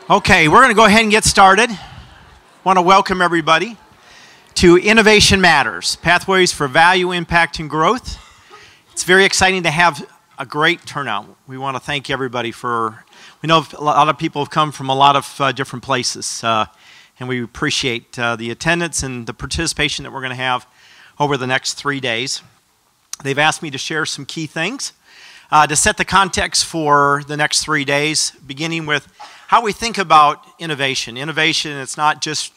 Okay, we're going to go ahead and get started. Want to welcome everybody to Innovation Matters, Pathways for Value, Impact, and Growth. It's very exciting to have a great turnout. We want to thank everybody we know a lot of people have come from a lot of different places, and we appreciate the attendance and the participation that we're going to have over the next 3 days. They've asked me to share some key things to set the context for the next 3 days, beginning with how we think about innovation. Innovation, it's not just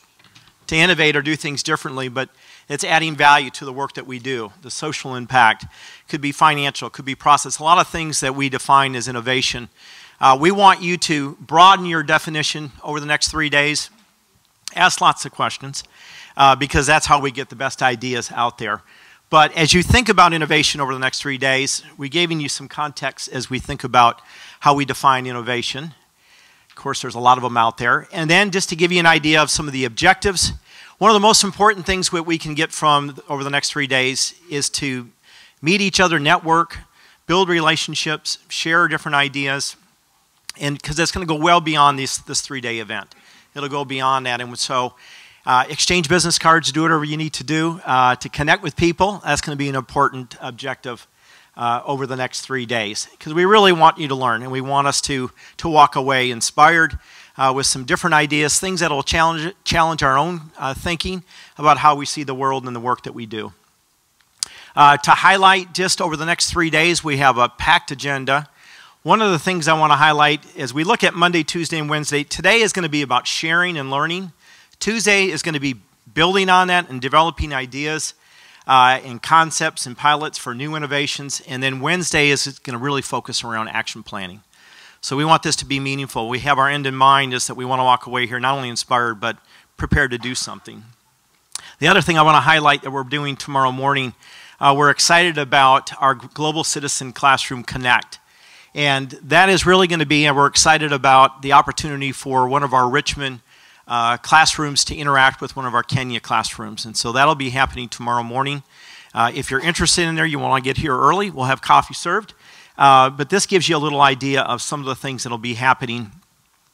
to innovate or do things differently, but it's adding value to the work that we do. The social impact could be financial, could be process, a lot of things that we define as innovation. We want you to broaden your definition over the next 3 days. Ask lots of questions because that's how we get the best ideas out there. But as you think about innovation over the next 3 days, we're giving you some context as we think about how we define innovation. Of course, there's a lot of them out there. And then just to give you an idea of some of the objectives, one of the most important things that we can get from over the next 3 days is to meet each other, network, build relationships, share different ideas, and because that's going to go well beyond this 3-day event. It'll go beyond that. And so exchange business cards, do whatever you need to do to connect with people. That's going to be an important objective over the next 3 days, because we really want you to learn, and we want us to walk away inspired with some different ideas, things that will challenge our own thinking about how we see the world and the work that we do. To highlight just over the next 3 days, we have a packed agenda. One of the things I want to highlight as we look at Monday, Tuesday, and Wednesday, today is going to be about sharing and learning. Tuesday is going to be building on that and developing ideas and concepts and pilots for new innovations. And then Wednesday is going to really focus around action planning. So we want this to be meaningful. We have our end in mind is that we want to walk away here not only inspired, but prepared to do something. The other thing I want to highlight that we're doing tomorrow morning, we're excited about our Global Citizen Classroom Connect. And that is really going to be, and we're excited about the opportunity for one of our Richmond classrooms to interact with one of our Kenya classrooms. And so that'll be happening tomorrow morning. If you're interested in there, you want to get here early, we'll have coffee served. But this gives you a little idea of some of the things that'll be happening.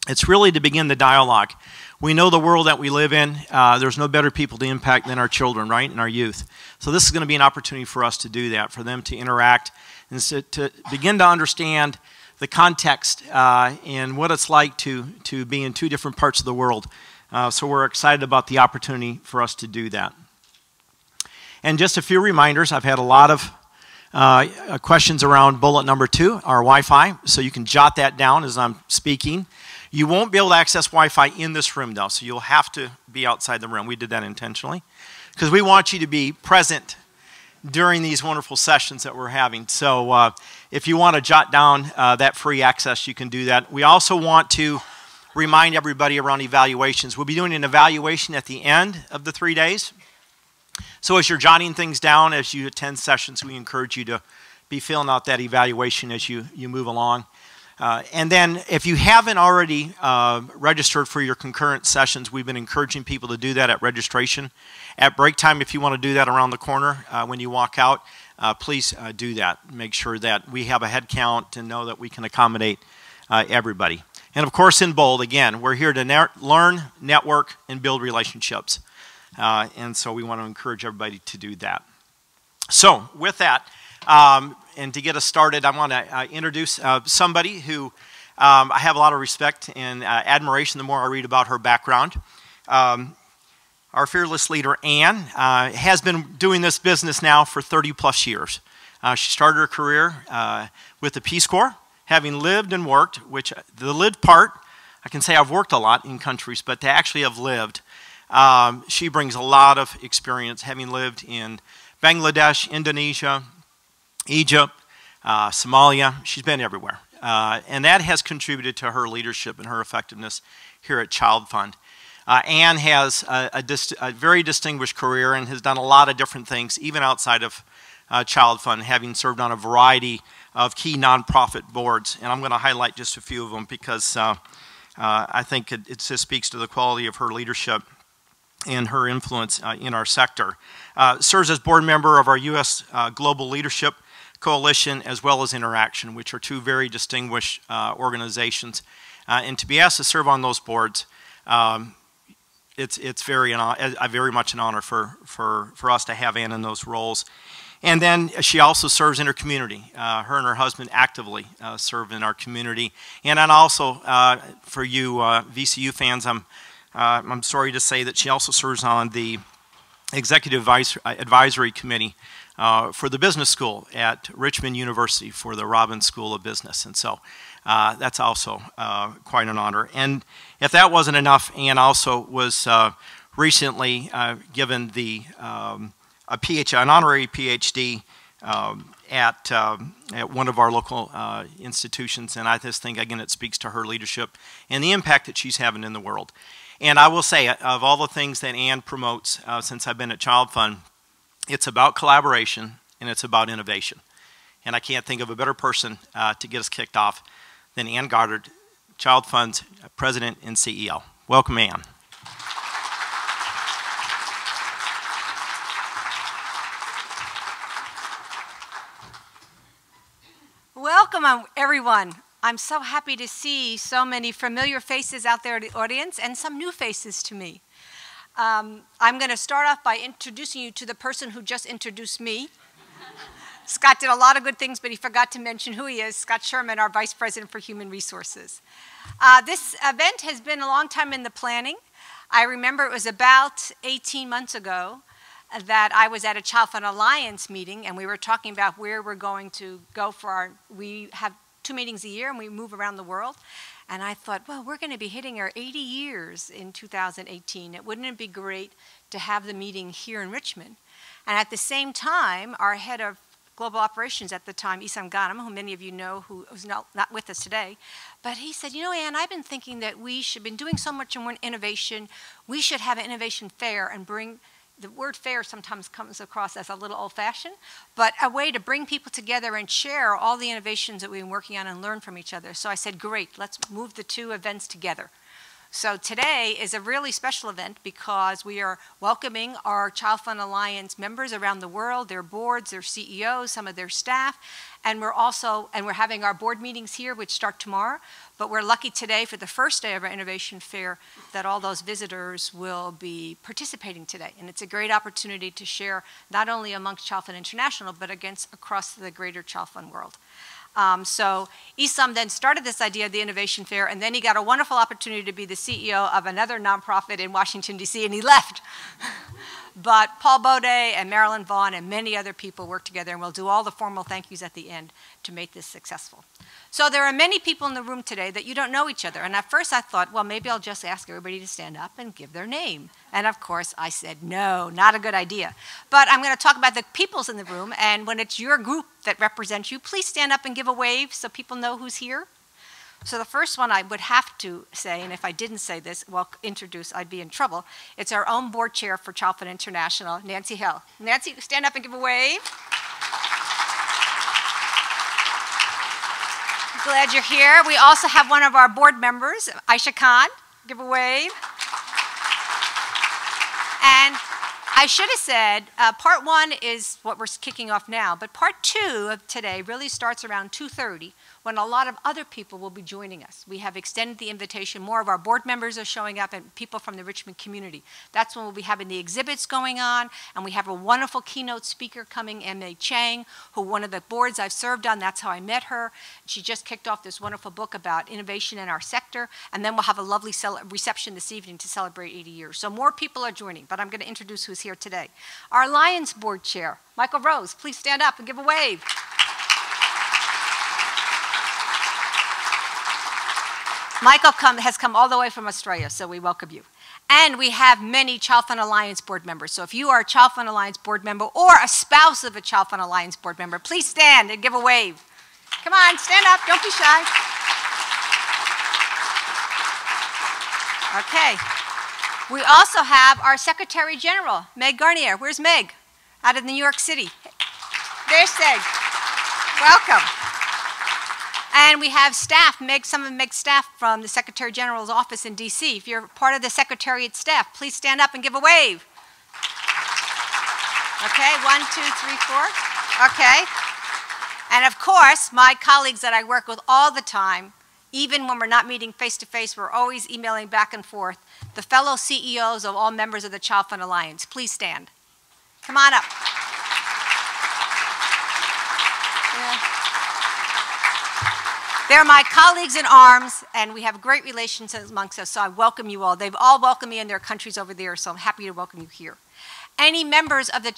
It's really to begin the dialogue. We know the world that we live in, there's no better people to impact than our children, right, and our youth. So this is going to be an opportunity for us to do that, for them to interact and to begin to understand the context and what it's like to be in two different parts of the world. So we're excited about the opportunity for us to do that. And just a few reminders, I've had a lot of questions around bullet number 2, our Wi-Fi, so you can jot that down as I'm speaking. You won't be able to access Wi-Fi in this room though, so you'll have to be outside the room. We did that intentionally because we want you to be present during these wonderful sessions that we're having. So if you want to jot down that free access, you can do that. We also want to remind everybody around evaluations. We'll be doing an evaluation at the end of the 3 days. So as you're jotting things down, as you attend sessions, we encourage you to be filling out that evaluation as you move along. And then if you haven't already registered for your concurrent sessions, we've been encouraging people to do that at registration. At break time, if you want to do that around the corner when you walk out, please do that. Make sure that we have a head count and know that we can accommodate everybody. And of course, in bold, again, we're here to learn, network, and build relationships. And so we want to encourage everybody to do that. So with that, and to get us started, I want to introduce somebody who I have a lot of respect and admiration the more I read about her background. Our fearless leader, Anne, has been doing this business now for 30 plus years. She started her career with the Peace Corps, having lived and worked, which the lived part, I can say I've worked a lot in countries, but to actually have lived, she brings a lot of experience, having lived in Bangladesh, Indonesia, Egypt, Somalia. She's been everywhere. And that has contributed to her leadership and her effectiveness here at Child Fund. Anne has a very distinguished career and has done a lot of different things, even outside of Child Fund, having served on a variety of key nonprofit boards. And I'm going to highlight just a few of them because I think it just speaks to the quality of her leadership and her influence in our sector. Serves as board member of our U.S. Global Leadership Coalition as well as Interaction, which are two very distinguished organizations. And to be asked to serve on those boards, it's very much an honor for us to have Ann in those roles. And then she also serves in her community. Her and her husband actively serve in our community. And then also, for you VCU fans, I'm sorry to say that she also serves on the Executive Advisory Committee for the business school at Richmond University for the Robbins School of Business. And so that's also quite an honor. And if that wasn't enough, Ann also was recently given an honorary PhD at one of our local institutions. And I just think, again, it speaks to her leadership and the impact that she's having in the world. And I will say, of all the things that Ann promotes since I've been at Child Fund, it's about collaboration and it's about innovation. And I can't think of a better person to get us kicked off than Ann Goddard, Child Fund's President and CEO. Welcome, Ann. Welcome, everyone. I'm so happy to see so many familiar faces out there in the audience and some new faces to me. I'm going to start off by introducing you to the person who just introduced me. Scott did a lot of good things, but he forgot to mention who he is, Scott Sherman, our Vice President for Human Resources. This event has been a long time in the planning. I remember it was about 18 months ago that I was at a Child Fund Alliance meeting, and we were talking about where we're going to go for we have 2 meetings a year, and we move around the world. And I thought, well, we're going to be hitting our 80 years in 2018. Wouldn't it be great to have the meeting here in Richmond? And at the same time, our head of global operations at the time, Isam Ghanem, who many of you know, who is not with us today, but he said, you know, Ann, I've been thinking that we should been doing so much in innovation. We should have an innovation fair and bring. The word fair sometimes comes across as a little old-fashioned, but a way to bring people together and share all the innovations that we've been working on and learn from each other. So I said, great, let's move the 2 events together. So today is a really special event because we are welcoming our Child Fund Alliance members around the world, their boards, their CEOs, some of their staff, and we're having our board meetings here, which start tomorrow. But we're lucky today for the first day of our innovation fair that all those visitors will be participating today. And it's a great opportunity to share not only amongst Child Fund International, but across the greater Child Fund world. So Isam then started this idea of the Innovation Fair, and then he got a wonderful opportunity to be the CEO of another nonprofit in Washington, D.C., and he left. But Paul Bode and Marilyn Vaughn and many other people work together, and we'll do all the formal thank yous at the end to make this successful. So there are many people in the room today that you don't know each other. And at first I thought, well, maybe I'll just ask everybody to stand up and give their name. And of course I said, no, not a good idea. But I'm going to talk about the peoples in the room. And when it's your group that represents you, please stand up and give a wave so people know who's here. So the first one I would have to say, and if I didn't say this, well, introduce, I'd be in trouble. It's our own board chair for Child Fund International, Nancy Hill. Nancy, stand up and give a wave. Glad you're here. We also have one of our board members, Aisha Khan. Give a wave. And I should have said, part 1 is what we're kicking off now, but part 2 of today really starts around 2:30 when a lot of other people will be joining us. We have extended the invitation. More of our board members are showing up and people from the Richmond community. That's when we'll be having the exhibits going on, and we have a wonderful keynote speaker coming, M.A. Chang, who one of the boards I've served on, that's how I met her. She just kicked off this wonderful book about innovation in our sector, and then we'll have a lovely reception this evening to celebrate 80 years. So more people are joining, but I'm going to introduce who's here today. Our Alliance Board Chair, Michael Rose, please stand up and give a wave. Michael has come all the way from Australia, so we welcome you. And we have many Child Fund Alliance board members. So if you are a Child Fund Alliance board member or a spouse of a Child Fund Alliance board member, please stand and give a wave. Come on, stand up, don't be shy. Okay. We also have our Secretary General, Meg Garnier. Where's Meg? Out of New York City. There's Meg. Welcome. And we have staff, some of Meg's staff from the Secretary General's office in D.C. If you're part of the Secretariat staff, please stand up and give a wave. Okay, 1, 2, 3, 4. Okay. And of course, my colleagues that I work with all the time, even when we're not meeting face-to-face, we're always emailing back and forth, the fellow CEOs of all members of the Child Fund Alliance. Please stand. Come on up. Yeah. They're my colleagues in arms, and we have great relations amongst us, so I welcome you all. They've all welcomed me in their countries over there, so I'm happy to welcome you here. Any members of the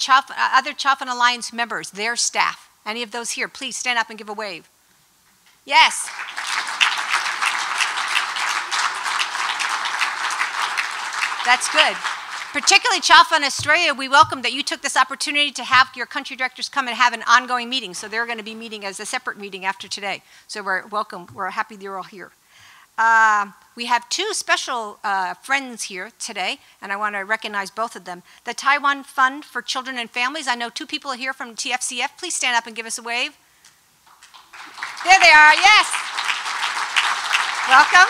other Child Fund Alliance members, their staff, any of those here, please stand up and give a wave. Yes. That's good. Particularly Child Fund Australia, we welcome that you took this opportunity to have your country directors come and have an ongoing meeting. So they're going to be meeting as a separate meeting after today. So we're welcome. We're happy that you're all here. We have two special friends here today, and I want to recognize both of them. The Taiwan Fund for Children and Families. I know two people are here from TFCF. Please stand up and give us a wave. There they are. Yes. Welcome.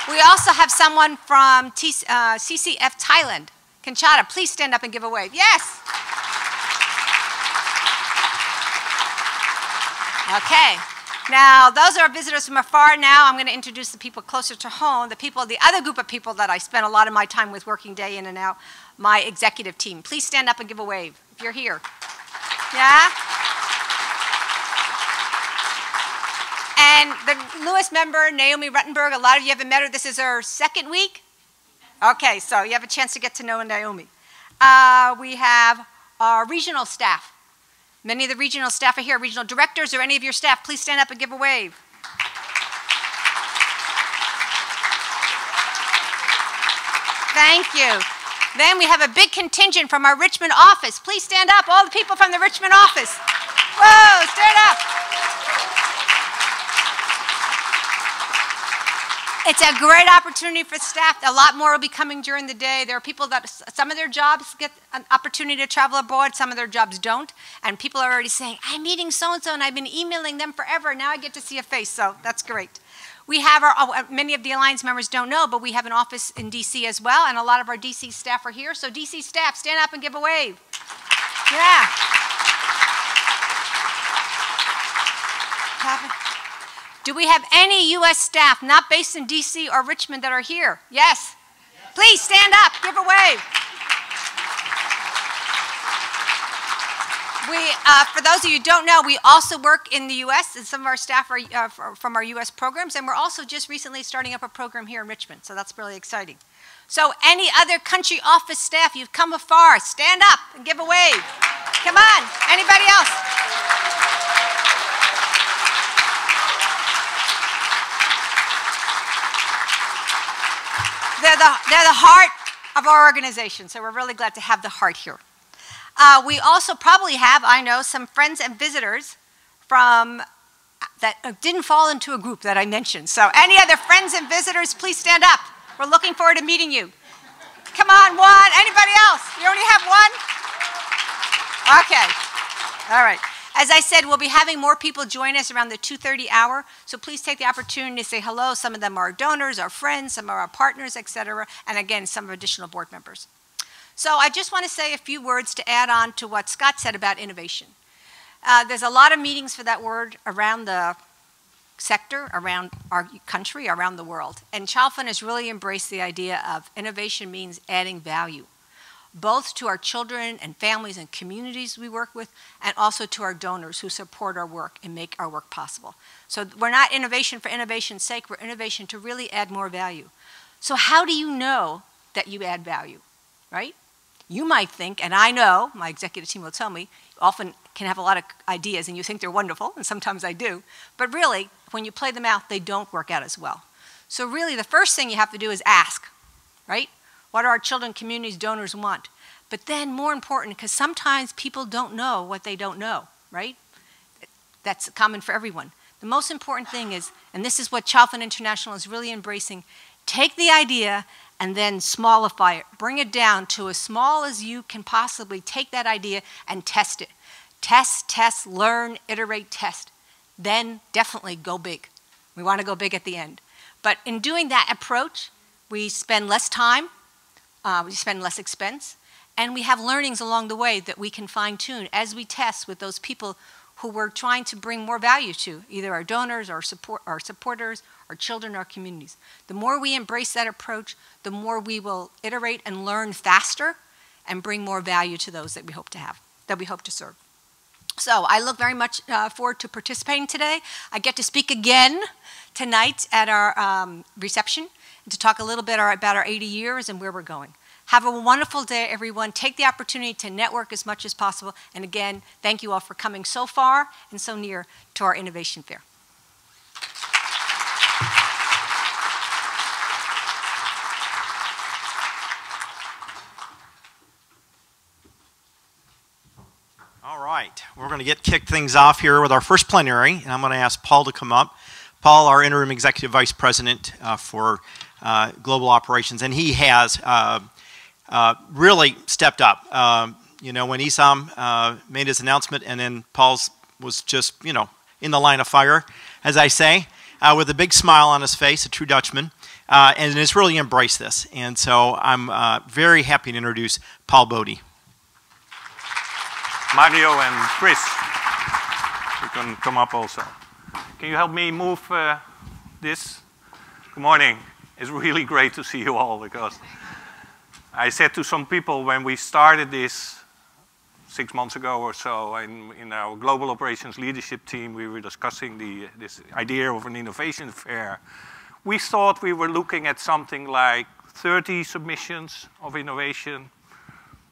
We also have someone from CCF Thailand. Kanchata, please stand up and give a wave. Yes. Okay. Now, those are visitors from afar. Now, I'm going to introduce the people closer to home, the other group of people that I spend a lot of my time with working day in and out, my executive team. Please stand up and give a wave if you're here. Yeah? And the newest member, Naomi Ruttenberg, a lot of you haven't met her. This is her second week. Okay, so you have a chance to get to know Naomi. We have our regional staff. Many of the regional staff are here. Regional directors or any of your staff, please stand up and give a wave. Thank you. Then we have a big contingent from our Richmond office. Please stand up, all the people from the Richmond office. Whoa, stand up. It's a great opportunity for staff. A lot more will be coming during the day. There are people that some of their jobs get an opportunity to travel abroad, some of their jobs don't. And people are already saying, I'm meeting so-and-so and I've been emailing them forever. Now I get to see a face, so that's great. We have many of the Alliance members don't know, but we have an office in DC as well, and a lot of our DC staff are here. So DC staff, stand up and give a wave. Yeah. Do we have any U.S. staff not based in D.C. or Richmond that are here? Yes? Please stand up, give a wave. For those of you who don't know, we also work in the U.S., and some of our staff are from our U.S. programs, and we're also just recently starting up a program here in Richmond, so that's really exciting. So any other country office staff, you've come afar, stand up and give a wave. Come on, anybody else? They're the heart of our organization, so we're really glad to have the heart here. We also probably have, I know, some friends and visitors from that didn't fall into a group that I mentioned. So any other friends and visitors, please stand up. We're looking forward to meeting you. Come on, one. Anybody else? You only have one? Okay. All right. As I said, we'll be having more people join us around the 2:30 hour, so please take the opportunity to say hello. Some of them are donors, our friends, some are our partners, etc., and again, some are additional board members. So I just want to say a few words to add on to what Scott said about innovation. There's a lot of meetings for that word around the sector, around our country, around the world, and Child Fund has really embraced the idea of innovation means adding value, both to our children and families and communities we work with, and also to our donors who support our work and make our work possible. So we're not innovation for innovation's sake, we're innovation to really add more value. So how do you know that you add value, right? You might think, and I know, my executive team will tell me, often can have a lot of ideas and you think they're wonderful, and sometimes I do, but really, when you play them out, they don't work out as well. So really, the first thing you have to do is ask, right? What do our children, communities, donors want? But then more important, because sometimes people don't know what they don't know, right? That's common for everyone. The most important thing is, and this is what Child Fund International is really embracing, take the idea and then smallify it. Bring it down to as small as you can possibly take that idea and test it. Test, test, learn, iterate, test. Then definitely go big. We want to go big at the end. But in doing that approach, we spend less time, we spend less expense, and we have learnings along the way that we can fine-tune as we test with those people who we're trying to bring more value to, either our donors, our supporters, our children, our communities. The more we embrace that approach, the more we will iterate and learn faster and bring more value to those that we hope to have, that we hope to serve. So I look very much forward to participating today. I get to speak again tonight at our reception and to talk a little bit about our 80 years and where we're going. Have a wonderful day, everyone. Take the opportunity to network as much as possible. And again, thank you all for coming so far and so near to our Innovation Fair. All right, we're going to kick things off here with our first plenary, and I'm going to ask Paul to come up. Paul, our interim executive vice president for global operations, and he has really stepped up. You know, when Isam made his announcement, and then Paul's was just, you know, in the line of fire, as I say, with a big smile on his face, a true Dutchman, and has really embraced this. And so I'm very happy to introduce Paul Bodie. Mario and Chris, you can come up also. Can you help me move this? Good morning. It's really great to see you all, because I said to some people when we started this 6 months ago or so in our global operations leadership team, we were discussing this idea of an innovation fair. We thought we were looking at something like 30 submissions of innovation.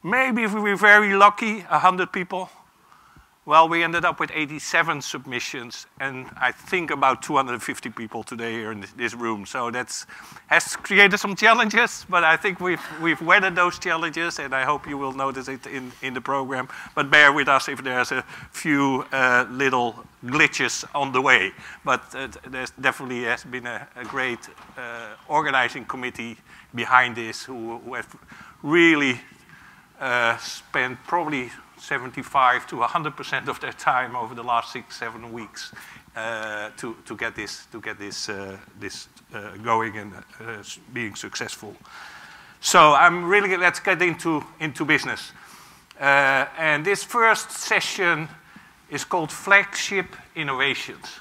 Maybe if we were very lucky, 100 people. Well, we ended up with 87 submissions, and I think about 250 people today here in this room. So that has created some challenges, but I think we've weathered those challenges, and I hope you will notice it in the program. But bear with us if there's a few little glitches on the way. But there definitely has been a great organizing committee behind this who have really spent probably 75 to 100% of their time over the last 6-7 weeks to get this going and being successful. So I'm really, let's get into business. And this first session is called Flagship Innovations.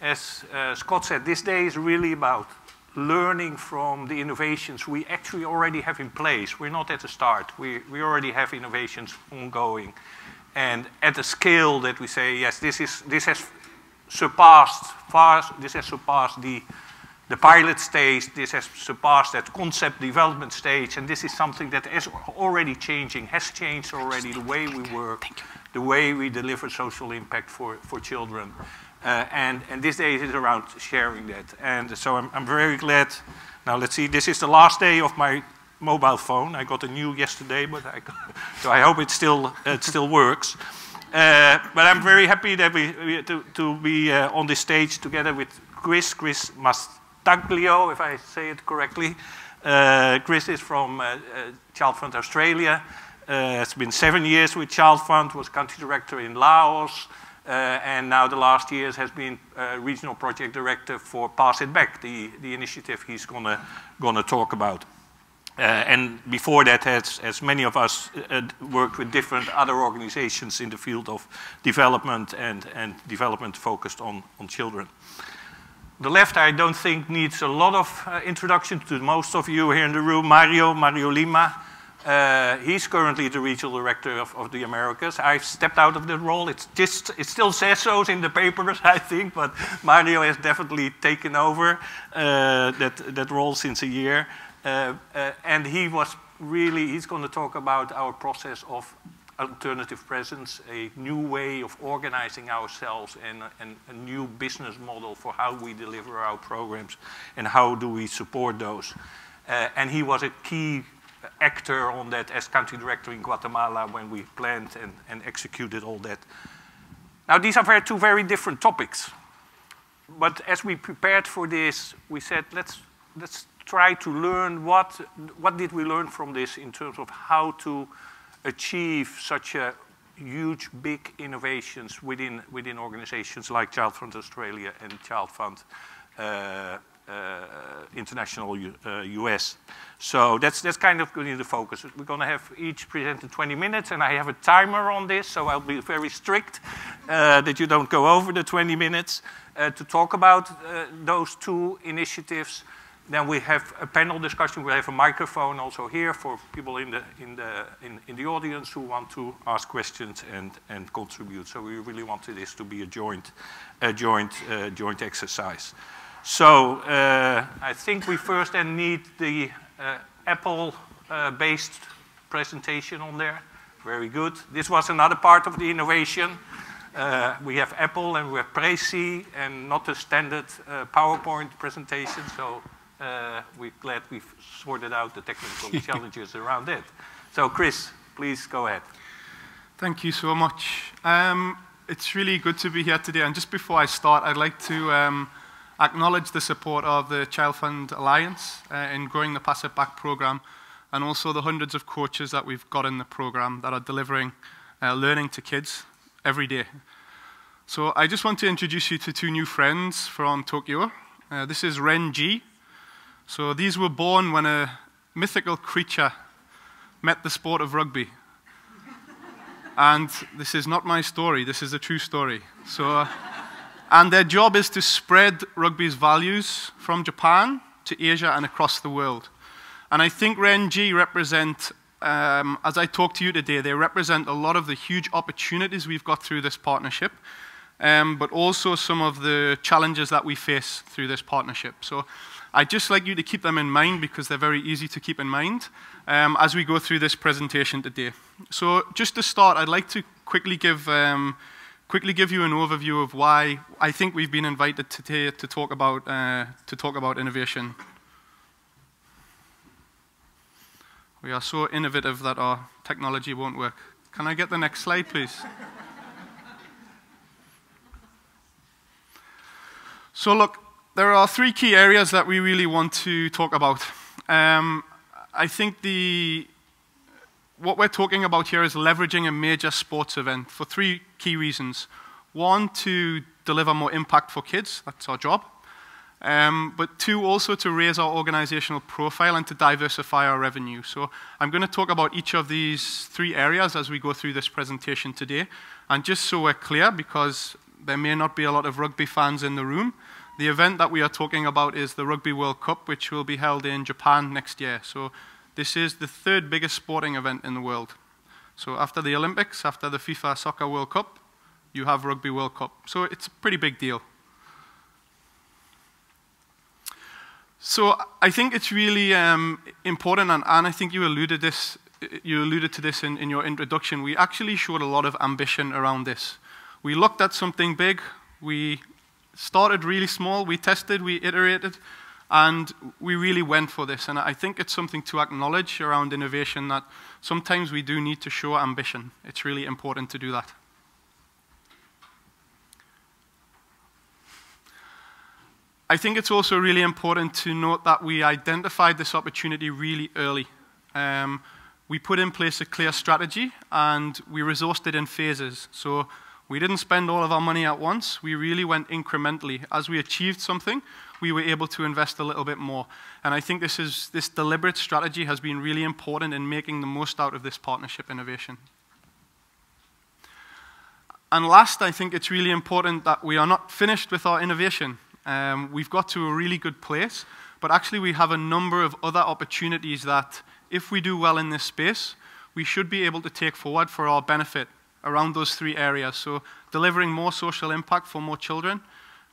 As Scott said, this day is really about learning from the innovations we actually already have in place. We're not at the start. We already have innovations ongoing. And at a scale that we say, yes, this has surpassed the pilot stage, this has surpassed that concept development stage, and this is something that is already changing, has changed already the way we work, the way we deliver social impact for children. And this day is around sharing that. And so I'm very glad. Now let's see, this is the last day of my mobile phone. I got a new yesterday, but so I hope it still works. But I'm very happy that to be on this stage together with Chris Mastaglio, if I say it correctly. Chris is from Child Fund Australia. Has been 7 years with Child Fund, was country director in Laos. And now the last years has been regional project director for Pass It Back, the initiative he's gonna talk about. And before that, as many of us worked with different other organizations in the field of development and development focused on children. The left, I don't think, needs a lot of introduction to most of you here in the room. Mario Lima. He's currently the regional director of the Americas. I've stepped out of that role. It still says so in the papers, I think, but Mario has definitely taken over that role since a year. And he's going to talk about our process of alternative presence, a new way of organizing ourselves, and a new business model for how we deliver our programs and how do we support those. And he was a key actor on that as country director in Guatemala when we planned and executed all that. Now, these are two very different topics. But as we prepared for this, we said, let's try to learn what did we learn from this in terms of how to achieve such a huge, big innovations within organizations like Child Fund Australia and Child Fund International US. So that's kind of going to be the focus. We're going to have each presented 20 minutes, and I have a timer on this, so I'll be very strict that you don't go over the 20 minutes to talk about those two initiatives. Then we have a panel discussion. We have a microphone also here for people in the audience who want to ask questions and contribute. So we really wanted this to be a joint exercise. So I think we first then need the Apple-based presentation on there. Very good. This was another part of the innovation. We have Apple and we have Prezi and not a standard PowerPoint presentation. So we're glad we've sorted out the technical challenges around it. So Chris, please go ahead. Thank you so much. It's really good to be here today. And just before I start, I'd like to acknowledge the support of the Child Fund Alliance in growing the Pass It Back program, and also the hundreds of coaches that we've got in the program that are delivering learning to kids every day. So I just want to introduce you to two new friends from Tokyo. This is Ren Ji. So these were born when a mythical creature met the sport of rugby. And this is not my story, this is a true story. So, and their job is to spread rugby's values from Japan to Asia and across the world. And I think Ren Ji represent, as I talk to you today, they represent a lot of the huge opportunities we've got through this partnership, but also some of the challenges that we face through this partnership. So I'd just like you to keep them in mind because they're very easy to keep in mind as we go through this presentation today. So just to start, I'd like to quickly give you an overview of why I think we've been invited today to talk about innovation. We are so innovative that our technology won't work. Can I get the next slide, please? So look, there are three key areas that we really want to talk about. I think what we're talking about here is leveraging a major sports event for three key reasons. One, to deliver more impact for kids, that's our job. But two, also to raise our organizational profile and to diversify our revenue. So I'm going to talk about each of these three areas as we go through this presentation today. And just so we're clear, because there may not be a lot of rugby fans in the room, the event that we are talking about is the Rugby World Cup, which will be held in Japan next year. So this is the third biggest sporting event in the world. So after the Olympics, after the FIFA Soccer World Cup, you have Rugby World Cup. So it's a pretty big deal. So I think it's really important, and I think you alluded to this in your introduction. We actually showed a lot of ambition around this. We looked at something big, we started really small, we tested, we iterated, and we really went for this. And I think it's something to acknowledge around innovation, that sometimes we do need to show ambition. It's really important to do that. I think it's also really important to note that we identified this opportunity really early. We put in place a clear strategy and we resourced it in phases. So we didn't spend all of our money at once. We really went incrementally. As we achieved something, we were able to invest a little bit more. And I think this deliberate strategy has been really important in making the most out of this partnership innovation. And last, I think it's really important that we are not finished with our innovation. We've got to a really good place, but actually we have a number of other opportunities that, if we do well in this space, we should be able to take forward for our benefit around those three areas. So delivering more social impact for more children,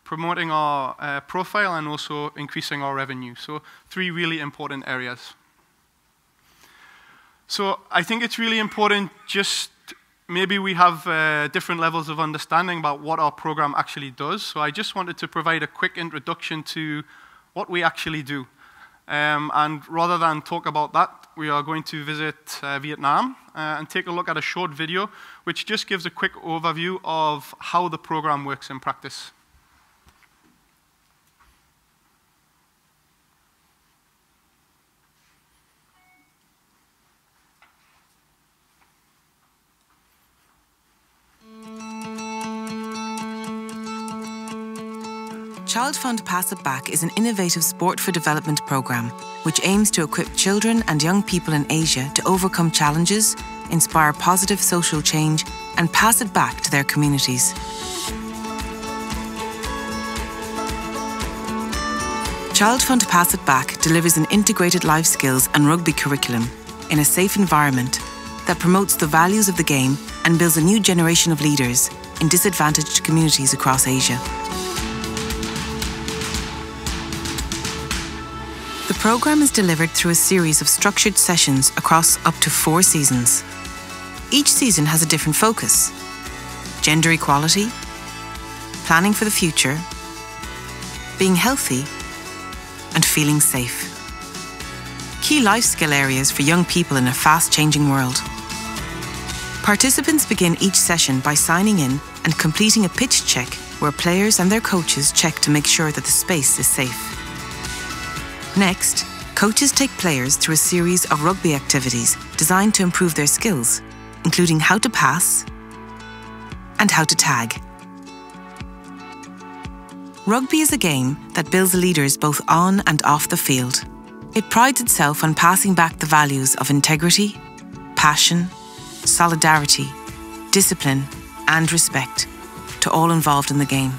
promoting our profile, and also increasing our revenue. So three really important areas. So I think it's really important, just maybe we have different levels of understanding about what our program actually does. So I just wanted to provide a quick introduction to what we actually do. And rather than talk about that, we are going to visit Vietnam and take a look at a short video which just gives a quick overview of how the program works in practice. Child Fund Pass It Back is an innovative sport for development programme which aims to equip children and young people in Asia to overcome challenges, inspire positive social change and pass it back to their communities. Child Fund Pass It Back delivers an integrated life skills and rugby curriculum in a safe environment that promotes the values of the game and builds a new generation of leaders in disadvantaged communities across Asia. The programme is delivered through a series of structured sessions across up to 4 seasons. Each season has a different focus: gender equality, planning for the future, being healthy, and feeling safe. Key life skill areas for young people in a fast-changing world. Participants begin each session by signing in and completing a pitch check where players and their coaches check to make sure that the space is safe. Next, coaches take players through a series of rugby activities designed to improve their skills, including how to pass and how to tag. Rugby is a game that builds leaders both on and off the field. It prides itself on passing back the values of integrity, passion, solidarity, discipline, and respect to all involved in the game.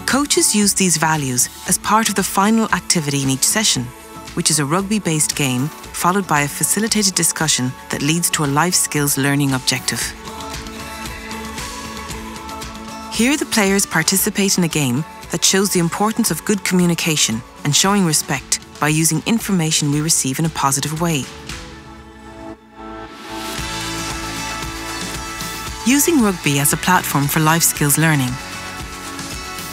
Coaches use these values as part of the final activity in each session, which is a rugby-based game followed by a facilitated discussion that leads to a life skills learning objective. Here, the players participate in a game that shows the importance of good communication and showing respect by using information we receive in a positive way. Using rugby as a platform for life skills learning,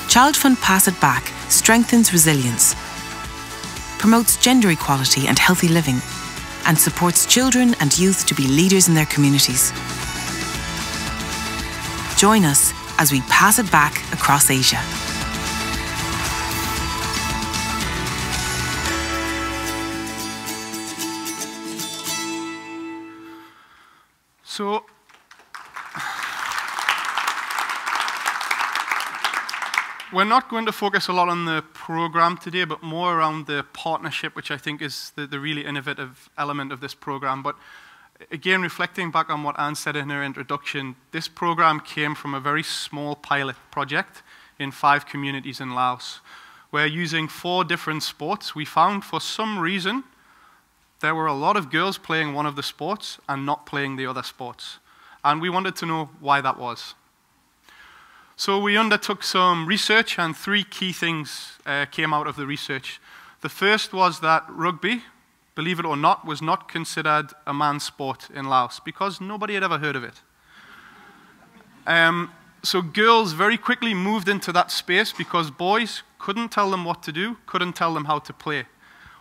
Child Fund Pass It Back strengthens resilience, promotes gender equality and healthy living, and supports children and youth to be leaders in their communities. Join us as we pass it back across Asia. So, we're not going to focus a lot on the program today, but more around the partnership, which I think is the really innovative element of this program. But again, reflecting back on what Anne said in her introduction, this program came from a very small pilot project in 5 communities in Laos, where using 4 different sports, we found for some reason there were a lot of girls playing one of the sports and not playing the other sports. And we wanted to know why that was. So we undertook some research, and 3 key things came out of the research. The first was that rugby, believe it or not, was not considered a man's sport in Laos because nobody had ever heard of it. So girls very quickly moved into that space because boys couldn't tell them what to do, couldn't tell them how to play.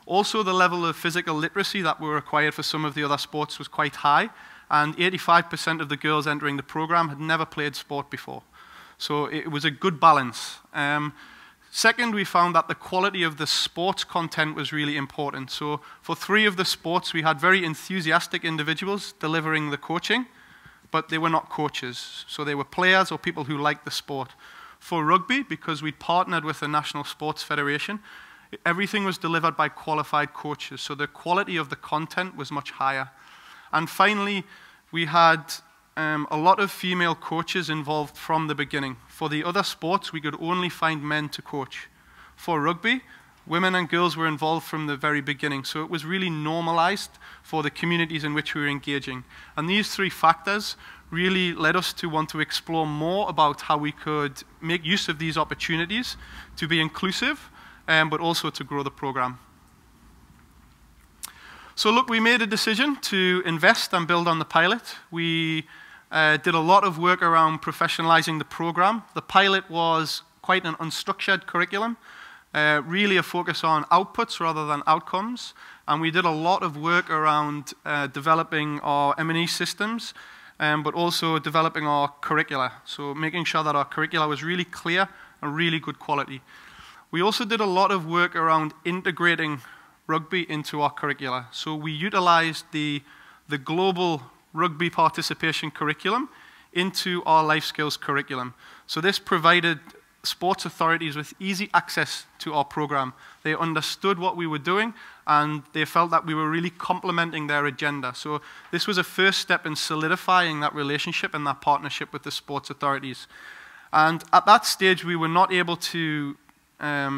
Also, the level of physical literacy that were required for some of the other sports was quite high, and 85% of the girls entering the program had never played sport before. So it was a good balance. Second, we found that the quality of the sports content was really important. So for 3 of the sports, we had very enthusiastic individuals delivering the coaching, but they were not coaches. So they were players or people who liked the sport. For rugby, because we partnered with the National Sports Federation, everything was delivered by qualified coaches. So the quality of the content was much higher. And finally, we had a lot of female coaches involved from the beginning. For the other sports, we could only find men to coach. For rugby, women and girls were involved from the very beginning, so it was really normalized for the communities in which we were engaging. And these 3 factors really led us to want to explore more about how we could make use of these opportunities to be inclusive, but also to grow the program. So look, we made a decision to invest and build on the pilot. We did a lot of work around professionalizing the program. The pilot was quite an unstructured curriculum, really a focus on outputs rather than outcomes. And we did a lot of work around developing our M&E systems, but also developing our curricula. So making sure that our curricula was really clear and really good quality. We also did a lot of work around integrating rugby into our curricula. So we utilized the global rugby participation curriculum into our life skills curriculum. So this provided sports authorities with easy access to our program. They understood what we were doing, and they felt that we were really complementing their agenda. So this was a first step in solidifying that relationship and that partnership with the sports authorities. And at that stage, we were not able to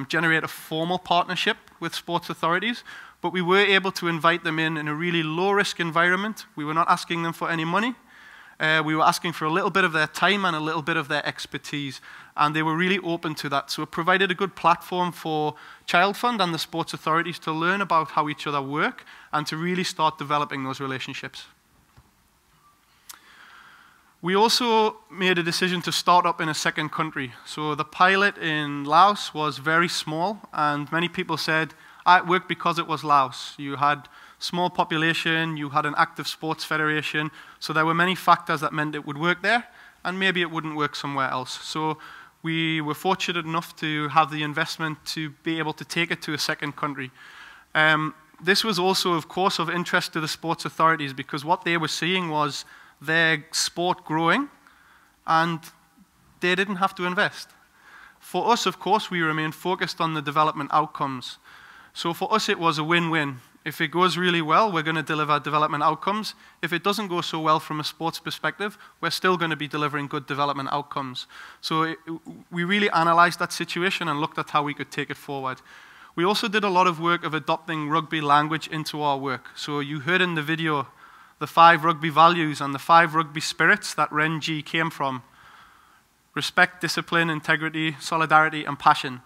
generate a formal partnership with sports authorities, but we were able to invite them in a really low-risk environment. We were not asking them for any money. We were asking for a little bit of their time and a little bit of their expertise, and they were really open to that. So it provided a good platform for Child Fund and the sports authorities to learn about how each other work and to really start developing those relationships. We also made a decision to start up in a second country. So the pilot in Laos was very small, and many people said, it worked because it was Laos. You had small population, you had an active sports federation, so there were many factors that meant it would work there, and maybe it wouldn't work somewhere else. So we were fortunate enough to have the investment to be able to take it to a second country. This was also, of course, of interest to the sports authorities, because what they were seeing was their sport growing, and they didn't have to invest. For us, of course, we remain focused on the development outcomes. So for us, it was a win-win. If it goes really well, we're going to deliver development outcomes. If it doesn't go so well from a sports perspective, we're still going to be delivering good development outcomes. So we really analyzed that situation and looked at how we could take it forward. We also did a lot of work of adopting rugby language into our work. So you heard in the video the 5 rugby values and the 5 rugby spirits that RenG came from: respect, discipline, integrity, solidarity, and passion.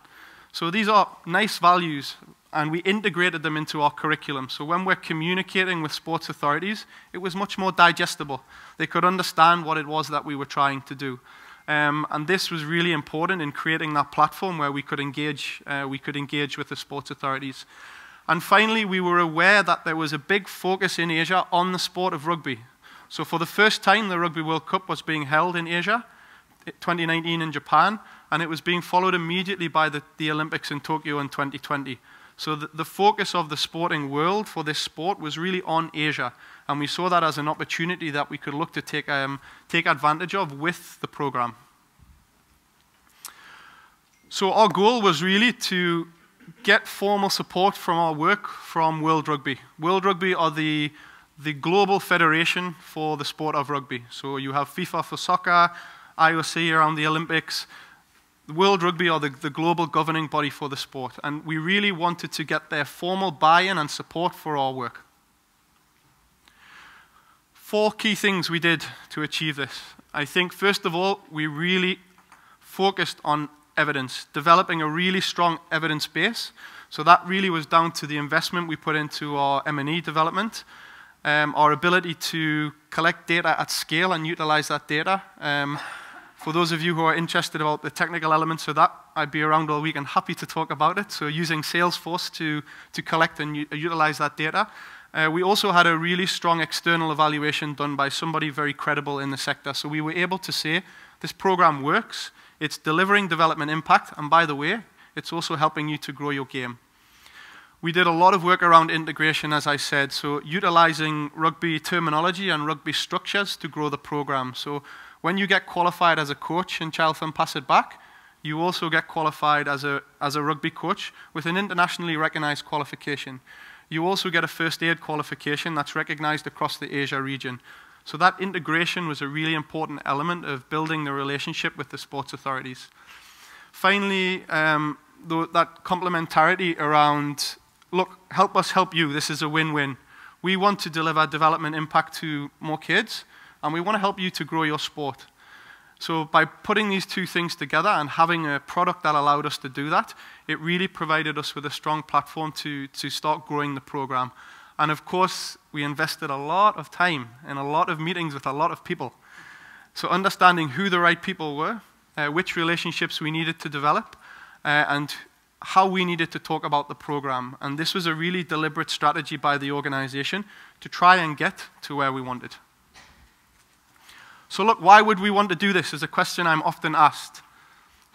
So these are nice values, and we integrated them into our curriculum. So when we're communicating with sports authorities, it was much more digestible. They could understand what it was that we were trying to do. And this was really important in creating that platform where we could engage with the sports authorities. And finally, we were aware that there was a big focus in Asia on the sport of rugby. So for the first time, the Rugby World Cup was being held in Asia, 2019 in Japan, and it was being followed immediately by the Olympics in Tokyo in 2020. So the focus of the sporting world for this sport was really on Asia, and we saw that as an opportunity that we could look to take advantage of with the program. So our goal was really to get formal support from our work from World Rugby. World Rugby are the global federation for the sport of rugby. So you have FIFA for soccer, IOC around the Olympics. World Rugby are the global governing body for the sport, and we really wanted to get their formal buy-in and support for our work. 4 key things we did to achieve this. I think, first of all, we really focused on evidence, developing a really strong evidence base. So that really was down to the investment we put into our M&E development, our ability to collect data at scale and utilize that data. For those of you who are interested about the technical elements of that, I'd be around all week and happy to talk about it. So using Salesforce to collect and utilize that data. We also had a really strong external evaluation done by somebody very credible in the sector. So we were able to say, this program works, it's delivering development impact, and by the way, it's also helping you to grow your game. We did a lot of work around integration, as I said, so utilizing rugby terminology and rugby structures to grow the program. So when you get qualified as a coach in Child Fund Pass It Back, you also get qualified as a rugby coach with an internationally recognized qualification. You also get a first aid qualification that's recognized across the Asia region. So that integration was a really important element of building the relationship with the sports authorities. Finally, that complementarity around, look, help us help you, this is a win-win. We want to deliver development impact to more kids, and we want to help you to grow your sport. So by putting these 2 things together and having a product that allowed us to do that, it really provided us with a strong platform to start growing the program. And of course, we invested a lot of time and a lot of meetings with a lot of people. So understanding who the right people were, which relationships we needed to develop, and how we needed to talk about the program. And this was a really deliberate strategy by the organization to try and get to where we wanted. So look, why would we want to do this is a question I'm often asked.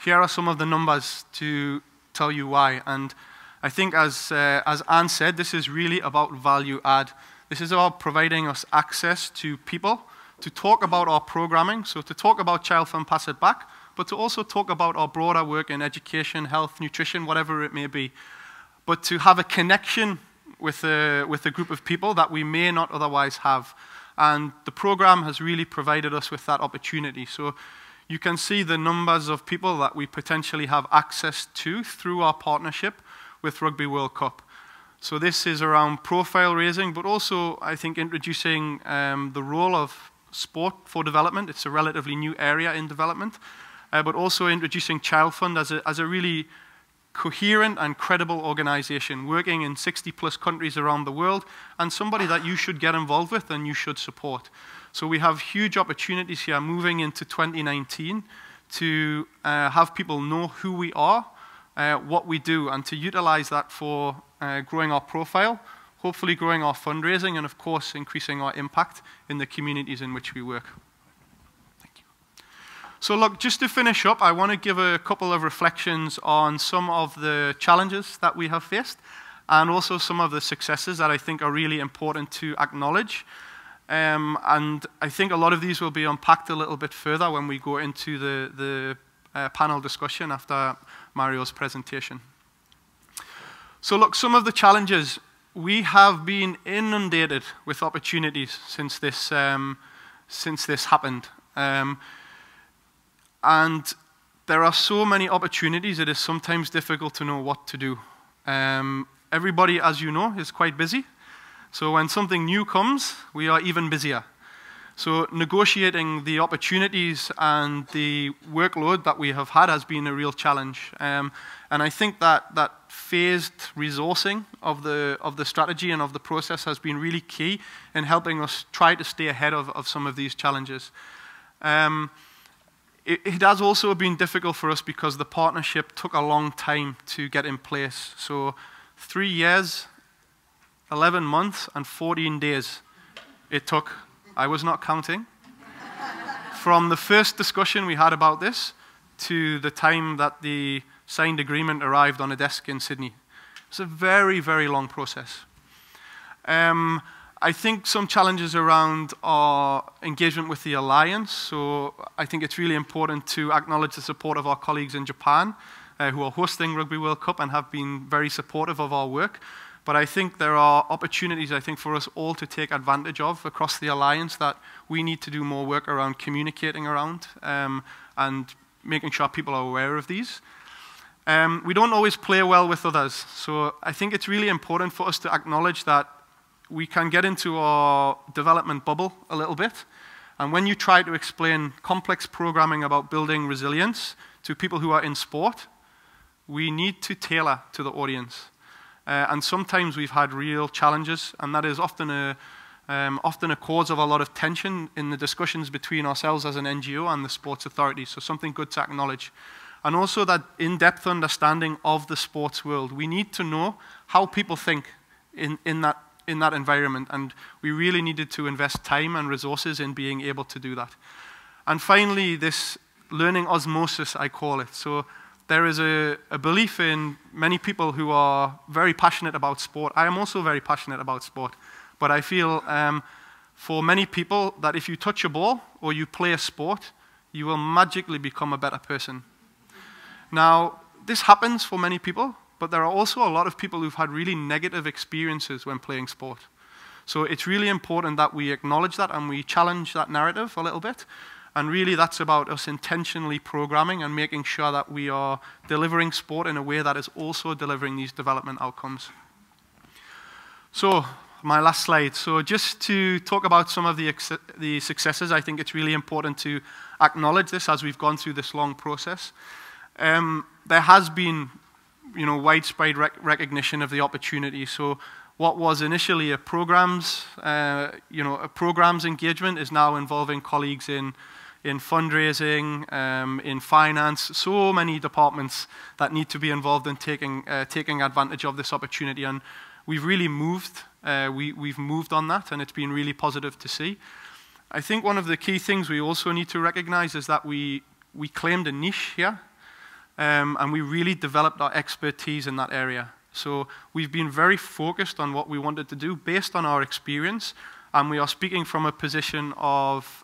Here are some of the numbers to tell you why. And I think as Anne said, this is really about value add. This is about providing us access to people to talk about our programming, so to talk about Child Fund Pass It Back, but to also talk about our broader work in education, health, nutrition, whatever it may be. But to have a connection with a group of people that we may not otherwise have. And the program has really provided us with that opportunity. So you can see the numbers of people that we potentially have access to through our partnership with Rugby World Cup. So this is around profile raising, but also, I think, introducing the role of sport for development. It's a relatively new area in development, but also introducing Child Fund as a really coherent and credible organization working in 60+ countries around the world, and somebody that you should get involved with and you should support. So we have huge opportunities here moving into 2019 to have people know who we are, what we do, and to utilize that for growing our profile, hopefully growing our fundraising, and of course increasing our impact in the communities in which we work. So look, just to finish up, I want to give a couple of reflections on some of the challenges that we have faced and also some of the successes that I think are really important to acknowledge. And I think a lot of these will be unpacked a little bit further when we go into the panel discussion after Mario's presentation. So look, some of the challenges. We have been inundated with opportunities since this happened. And there are so many opportunities, it is sometimes difficult to know what to do. Everybody, as you know, is quite busy. So when something new comes, we are even busier. So negotiating the opportunities and the workload that we have had has been a real challenge. And I think that phased resourcing of the strategy and of the process has been really key in helping us try to stay ahead of some of these challenges. It has also been difficult for us because the partnership took a long time to get in place. So 3 years, 11 months, and 14 days it took. I was not counting. From the first discussion we had about this to the time that the signed agreement arrived on a desk in Sydney. It's a very, very long process. I think some challenges around our engagement with the Alliance. So I think it's really important to acknowledge the support of our colleagues in Japan who are hosting Rugby World Cup and have been very supportive of our work. But I think there are opportunities, I think, for us all to take advantage of across the Alliance that we need to do more work around communicating around and making sure people are aware of these. We don't always play well with others. So I think it's really important for us to acknowledge that we can get into our development bubble a little bit. And when you try to explain complex programming about building resilience to people who are in sport, we need to tailor to the audience. And sometimes we've had real challenges, and that is often a cause of a lot of tension in the discussions between ourselves as an NGO and the sports authority. So something good to acknowledge. And also that in-depth understanding of the sports world. We need to know how people think in that environment, and we really needed to invest time and resources in being able to do that. And finally, this learning osmosis, I call it. So there is a belief in many people who are very passionate about sport. I am also very passionate about sport, but I feel for many people that if you touch a ball or you play a sport, you will magically become a better person. Now, this happens for many people, but there are also a lot of people who've had really negative experiences when playing sport. So it's really important that we acknowledge that and we challenge that narrative a little bit. And really that's about us intentionally programming and making sure that we are delivering sport in a way that is also delivering these development outcomes. So my last slide. So just to talk about some of the successes, I think it's really important to acknowledge this as we've gone through this long process. There has been widespread recognition of the opportunity. So what was initially a programs engagement is now involving colleagues in fundraising, in finance, so many departments that need to be involved in taking advantage of this opportunity. And we've really moved, we've moved on that, and it's been really positive to see. I think one of the key things we also need to recognize is that we claimed a niche here. And we really developed our expertise in that area. So we've been very focused on what we wanted to do based on our experience and we are speaking from a position of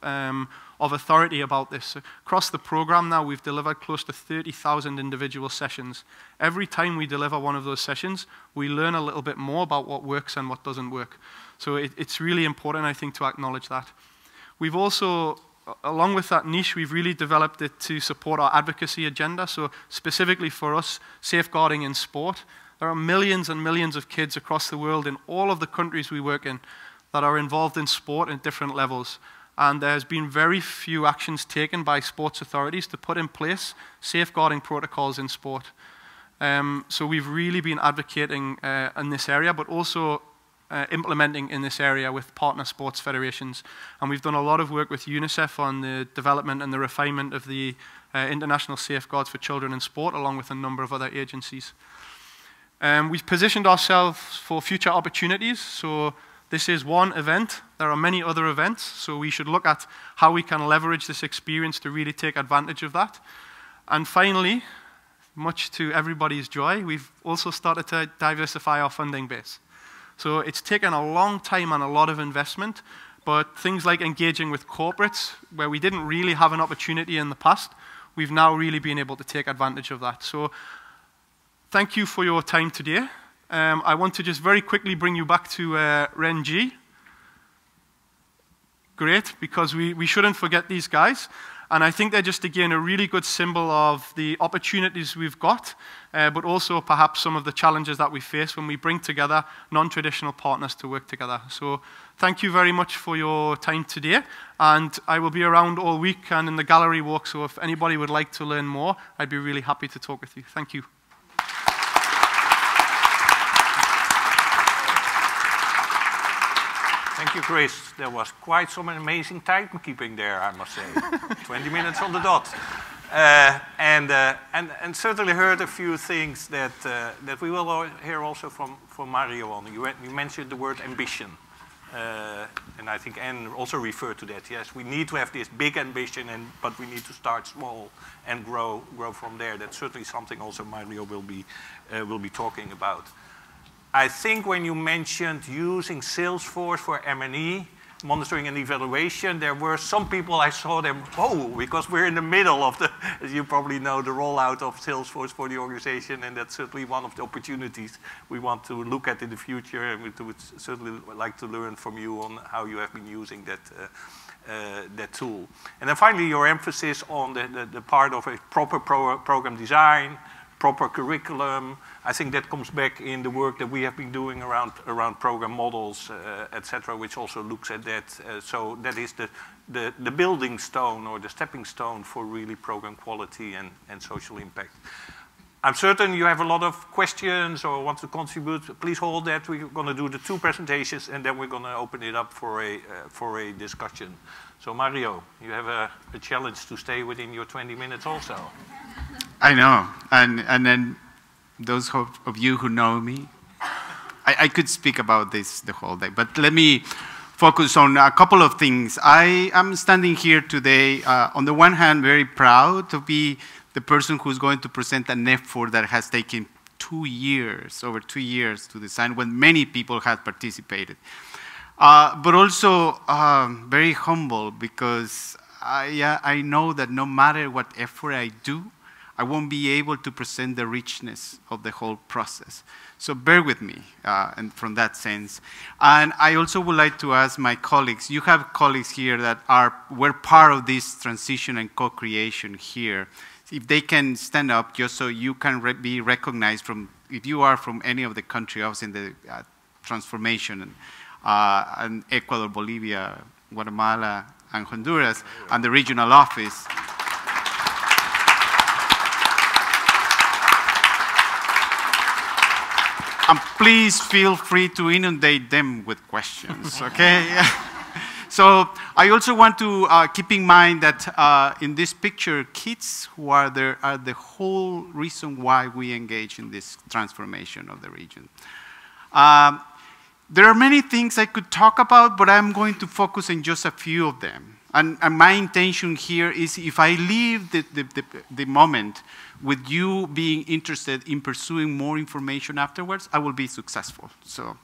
authority about this. Across the program now, we've delivered close to 30,000 individual sessions. Every time we deliver one of those sessions, we learn a little bit more about what works and what doesn't work. So it's really important, I think, to acknowledge that. We've also, along with that niche, we've really developed it to support our advocacy agenda. So specifically for us, safeguarding in sport. There are millions and millions of kids across the world in all of the countries we work in that are involved in sport at different levels. And there's been very few actions taken by sports authorities to put in place safeguarding protocols in sport. So we've really been advocating in this area, but also implementing in this area with partner sports federations. And we've done a lot of work with UNICEF on the development and the refinement of the international safeguards for children in sport, along with a number of other agencies. We've positioned ourselves for future opportunities. So this is one event. There are many other events. So we should look at how we can leverage this experience to really take advantage of that. And finally, much to everybody's joy, we've also started to diversify our funding base. So it's taken a long time and a lot of investment, but things like engaging with corporates, where we didn't really have an opportunity in the past, we've now really been able to take advantage of that. So thank you for your time today. I want to just very quickly bring you back to RenG. Great, because we shouldn't forget these guys. And I think they're just, again, a really good symbol of the opportunities we've got, but also perhaps some of the challenges that we face when we bring together non-traditional partners to work together. So thank you very much for your time today. And I will be around all week and in the gallery walk, so if anybody would like to learn more, I'd be really happy to talk with you. Thank you. Thank you, Chris. There was quite some amazing timekeeping there, I must say. 20 minutes on the dot. And certainly heard a few things that we will hear also from Mario on. You mentioned the word ambition. And I think Anne also referred to that. Yes, we need to have this big ambition, but we need to start small and grow from there. That's certainly something also Mario will be talking about. I think when you mentioned using Salesforce for M&E, monitoring and evaluation, there were some people I saw them, because we're in the middle of as you probably know, the rollout of Salesforce for the organization, and that's certainly one of the opportunities we want to look at in the future, and we would certainly like to learn from you on how you have been using that tool. And then finally, your emphasis on the part of a proper program design, proper curriculum. I think that comes back in the work that we have been doing around program models, etc., which also looks at that. So that is the building stone or the stepping stone for really program quality and social impact. I'm certain you have a lot of questions or want to contribute. Please hold that. We're going to do the 2 presentations, and then we're going to open it up for a discussion. So Mario, you have a challenge to stay within your 20 minutes also. I know, and then those of you who know me, I could speak about this the whole day, but let me focus on a couple of things. I am standing here today, on the one hand, very proud to be the person who's going to present an effort that has taken 2 years, over 2 years to design, when many people have participated. But also very humble, because I know that no matter what effort I do, I won't be able to present the richness of the whole process. So bear with me and from that sense. And I also would like to ask my colleagues, you have colleagues here that were part of this transition and co-creation here. If they can stand up just so you can be recognized from, if you are from any of the country, I was in the transformation and Ecuador, Bolivia, Guatemala, and Honduras, and the regional office. And please feel free to inundate them with questions, okay? So I also want to keep in mind that in this picture, kids who are there are the whole reason why we engage in this transformation of the region. There are many things I could talk about, but I'm going to focus on just a few of them. And my intention here is, if I leave the moment with you being interested in pursuing more information afterwards, I will be successful. So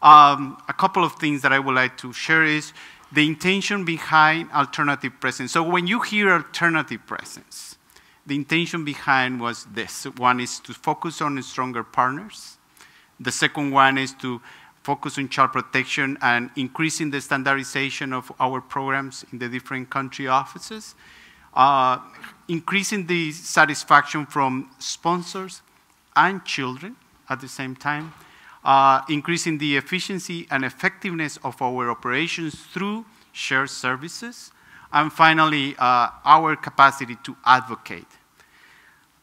A couple of things that I would like to share is the intention behind alternative presence. So when you hear alternative presence, the intention behind was this. One is to focus on stronger partners. The second one is to focus on child protection and increasing the standardization of our programs in the different country offices, increasing the satisfaction from sponsors and children at the same time, increasing the efficiency and effectiveness of our operations through shared services, and finally, our capacity to advocate.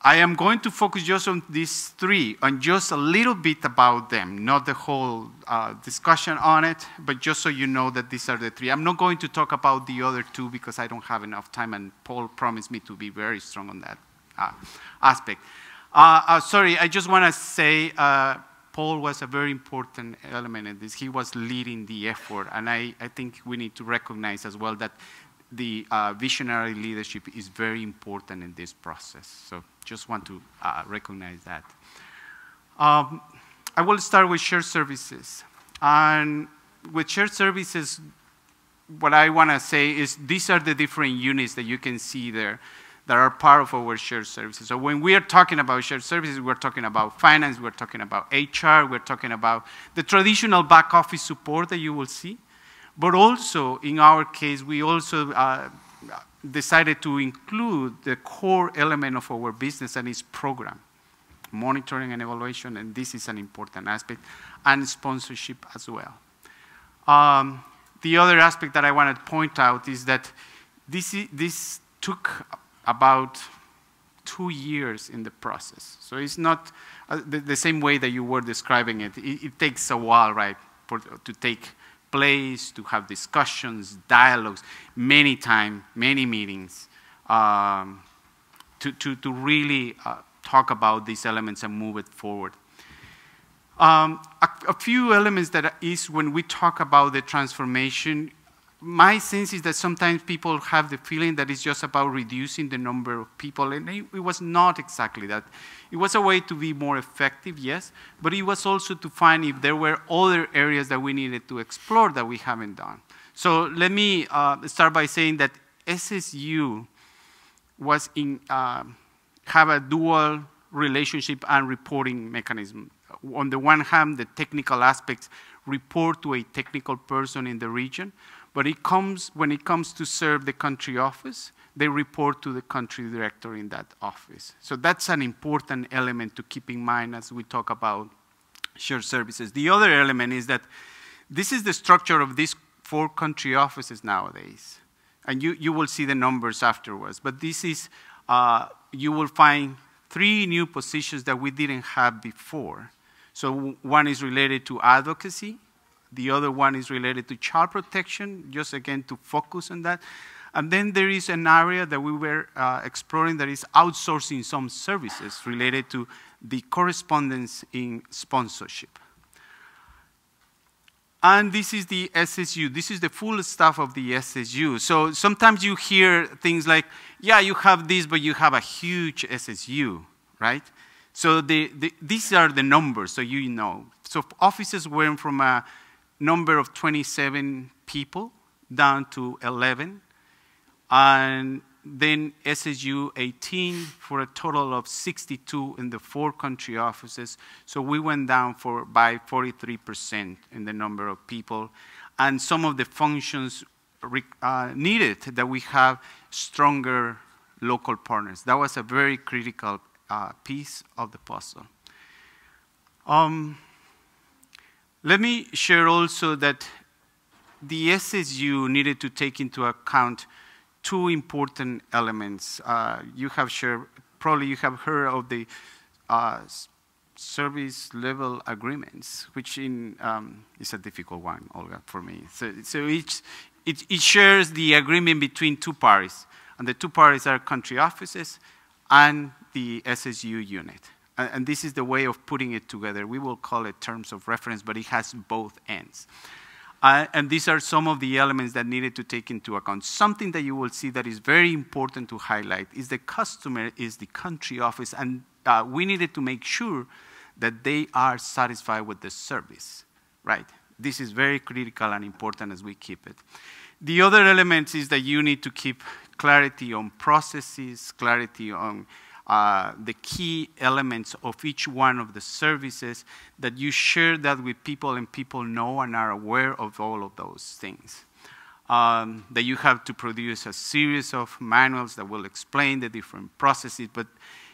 I am going to focus just on these three, and just a little bit about them, not the whole discussion on it, but just so you know that these are the three. I'm not going to talk about the other two because I don't have enough time, and Paul promised me to be very strong on that aspect. Sorry, I just want to say Paul was a very important element in this. He was leading the effort, and I think we need to recognize as well that the visionary leadership is very important in this process. So just want to recognize that. I will start with shared services. And with shared services, what I want to say is these are the different units that you can see there that are part of our shared services. So when we are talking about shared services, we're talking about finance, we're talking about HR, we're talking about the traditional back office support that you will see. But also, in our case, we also decided to include the core element of our business, and its program, monitoring and evaluation, and this is an important aspect, and sponsorship as well. The other aspect that I want to point out is that this took about 2 years in the process. So it's not the same way that you were describing it. It takes a while, right, to take place, to have discussions, dialogues, many times, many meetings, to really talk about these elements and move it forward. A few elements that is when we talk about the transformation, my sense is that sometimes people have the feeling that it's just about reducing the number of people, and it was not exactly that. It was a way to be more effective, yes, but it was also to find if there were other areas that we needed to explore that we haven't done. So let me start by saying that SSU was have a dual relationship and reporting mechanism. On the one hand, the technical aspects report to a technical person in the region, but when it comes to serve the country office, they report to the country director in that office. So that's an important element to keep in mind as we talk about shared services. The other element is that this is the structure of these 4 country offices nowadays. And you will see the numbers afterwards. But this is, you will find 3 new positions that we didn't have before. So one is related to advocacy. The other one is related to child protection, just again to focus on that. And then there is an area that we were exploring that is outsourcing some services related to the correspondence in sponsorship. And this is the SSU. This is the full staff of the SSU. So sometimes you hear things like, yeah, you have this, but you have a huge SSU, right? So these are the numbers, so you know. So offices went from a number of 27 people down to 11, and then SSU 18 for a total of 62 in the 4 country offices. So we went down by 43% in the number of people, and some of the functions needed that we have stronger local partners. That was a very critical piece of the puzzle. Let me share also that the SSU needed to take into account 2 important elements. You have shared, probably you have heard of the service level agreements, which is a difficult one, Olga, for me. So it shares the agreement between 2 parties, and the 2 parties are country offices and the SSU unit. And this is the way of putting it together. We will call it terms of reference, but it has both ends. And these are some of the elements that needed to take into account. Something that you will see that is very important to highlight is the customer is the country office, and we needed to make sure that they are satisfied with the service, right? This is very critical and important as we keep it. The other element is that you need to keep clarity on processes, clarity on the key elements of each one of the services, that you share that with people and people know and are aware of all of those things. That you have to produce a series of manuals that will explain the different processes, but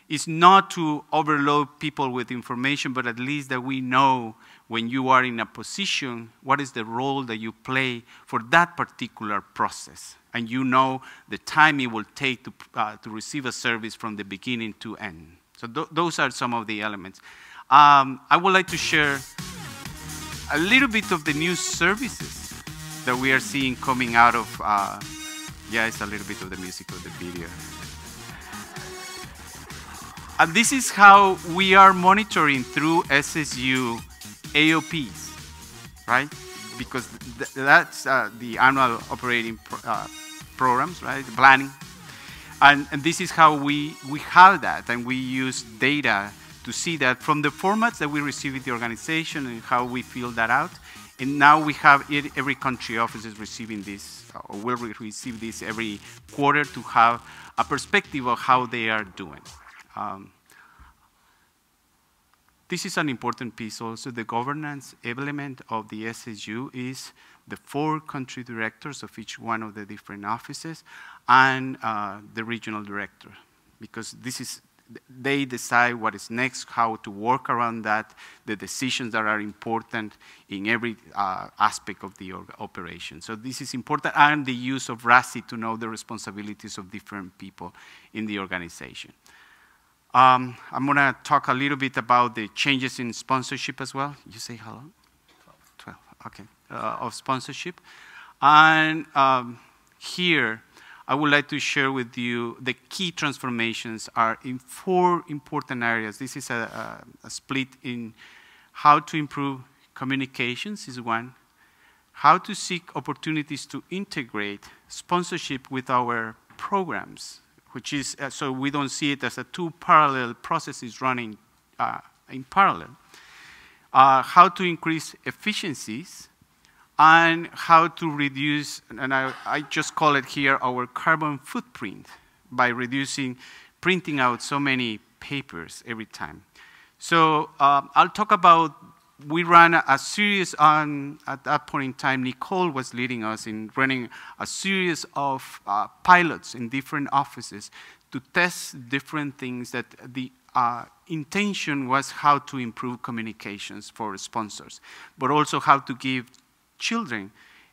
it's not to overload people with information, but at least that we know when you are in a position, what is the role that you play for that particular process. And you know the time it will take to receive a service from the beginning to end. So those are some of the elements. I would like to share a little bit of the new services that we are seeing coming out of, yeah, it's a little bit of the music of the video. And this is how we are monitoring through SSU AOPs, right? Because that's the annual operating programs, right? The planning. And this is how we have that, and we use data to see that from the formats that we receive in the organization and how we fill that out. And now we have every country office is receiving this, or will receive this every quarter to have a perspective of how they are doing. This is an important piece also. The governance element of the SSU is the 4 country directors of each one of the different offices and the regional director, because this is, they decide what is next, how to work around that, the decisions that are important in every aspect of the operation. So this is important, and the use of RASI to know the responsibilities of different people in the organization. I'm going to talk a little bit about the changes in sponsorship as well. You say how long? 12, okay, of sponsorship. And here, I would like to share with you the key transformations are in 4 important areas. This is a split in how to improve communications is one, how to seek opportunities to integrate sponsorship with our programs, which is, so we don't see it as a 2 parallel processes running in parallel. How to increase efficiencies, and how to reduce, and I just call it here our carbon footprint by reducing, printing out so many papers every time. So I'll talk about, we ran a series on, at that point in time, Nicole was leading us in running a series of pilots in different offices to test different things that the intention was how to improve communications for sponsors, but also how to give children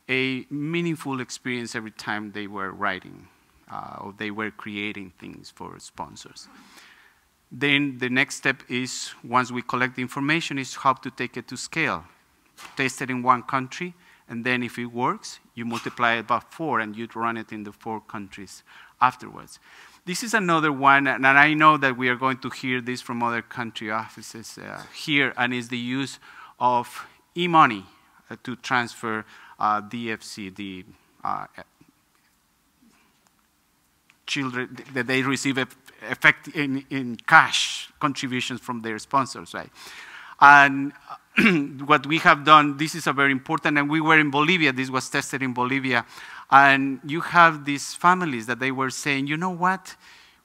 a meaningful experience every time they were writing or they were creating things for sponsors. Then the next step is, once we collect the information, is how to take it to scale. Test it in 1 country, and then if it works, you multiply it by 4, and you'd run it in the 4 countries afterwards. This is another one, and I know that we are going to hear this from other country offices here, and is the use of e-money to transfer DFC, the children, that they receive effect in cash contributions from their sponsors, right? And what we have done, this is a very important, and we were in Bolivia, this was tested in Bolivia, and you have these families that they were saying, you know what,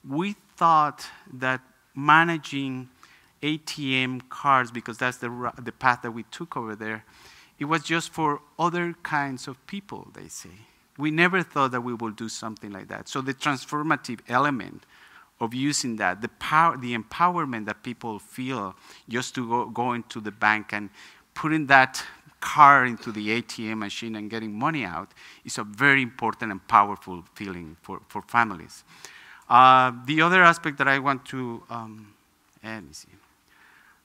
we thought that managing ATM cards, because that's the path that we took over there, it was just for other kinds of people, they say. We never thought that we would do something like that. So the transformative element of using that, the power, the empowerment that people feel just to go into the bank and putting that card into the ATM machine and getting money out is a very important and powerful feeling for families. The other aspect that I want to, let me see.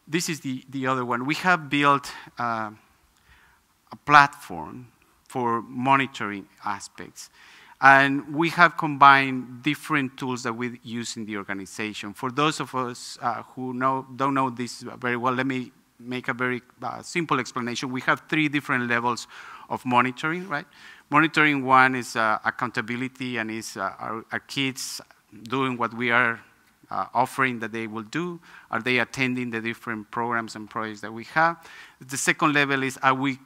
This is the other one. We have built a platform for monitoring aspects. And we have combined different tools that we use in the organization. For those of us who don't know this very well, let me make a very simple explanation. We have 3 different levels of monitoring, right? Monitoring 1 is accountability, and is our kids doing what we are offering that they will do? Are they attending the different programs and projects that we have? The second level is, are we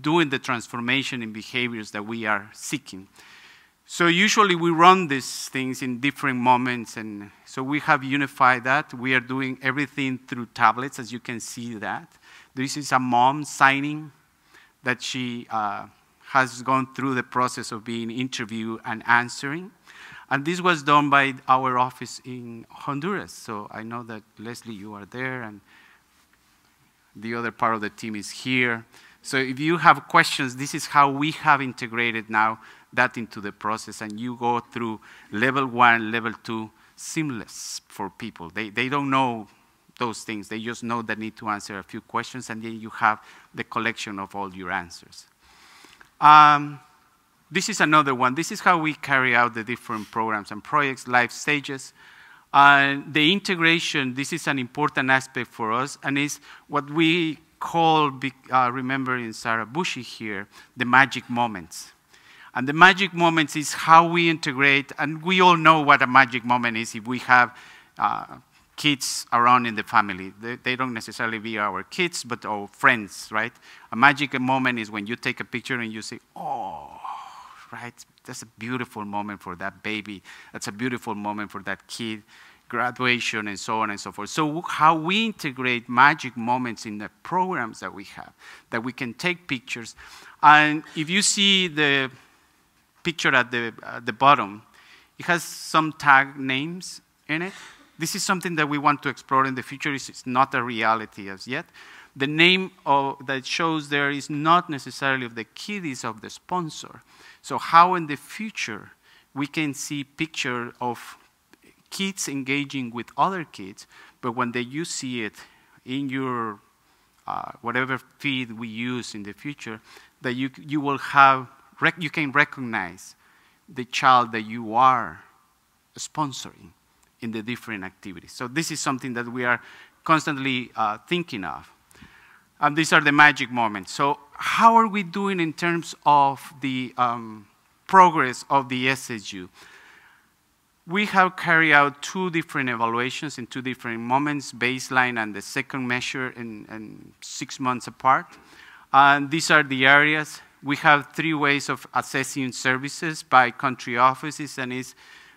doing the transformation in behaviors that we are seeking? So usually we run these things in different moments, and so we have unified that. We are doing everything through tablets, as you can see that. This is a mom signing that she has gone through the process of being interviewed and answering. And this was done by our office in Honduras. So I know that, Leslie, you are there, and the other part of the team is here. So if you have questions, this is how we have integrated now that into the process, and you go through level 1, level 2, seamless for people. They don't know those things. They just know they need to answer a few questions, and then you have the collection of all your answers. This is another one. This is how we carry out the different programs and projects, life stages. The integration, this is an important aspect for us, and is what we call, remember in Sarah Bushy here, the magic moments. And the magic moments is how we integrate, and we all know what a magic moment is if we have kids around in the family. They don't necessarily be our kids, but our friends, right? A magic moment is when you take a picture and you say, oh, right? That's a beautiful moment for that baby. That's a beautiful moment for that kid, graduation, and so on and so forth. So how we integrate magic moments in the programs that we have, that we can take pictures. And if you see the picture at the bottom, it has some tag names in it. This is something that we want to explore in the future. It's not a reality as yet. The name that shows there is not necessarily of the kid, it's of the sponsor. So how in the future we can see picture of kids engaging with other kids, but when you see it in your whatever feed we use in the future, that you will have, you can recognize the child that you are sponsoring in the different activities. So this is something that we are constantly thinking of. And these are the magic moments. So how are we doing in terms of the progress of the SSU? We have carried out 2 different evaluations in 2 different moments, baseline and the second measure in 6 months apart. And these are the areas. We have 3 ways of assessing services by country offices, and it's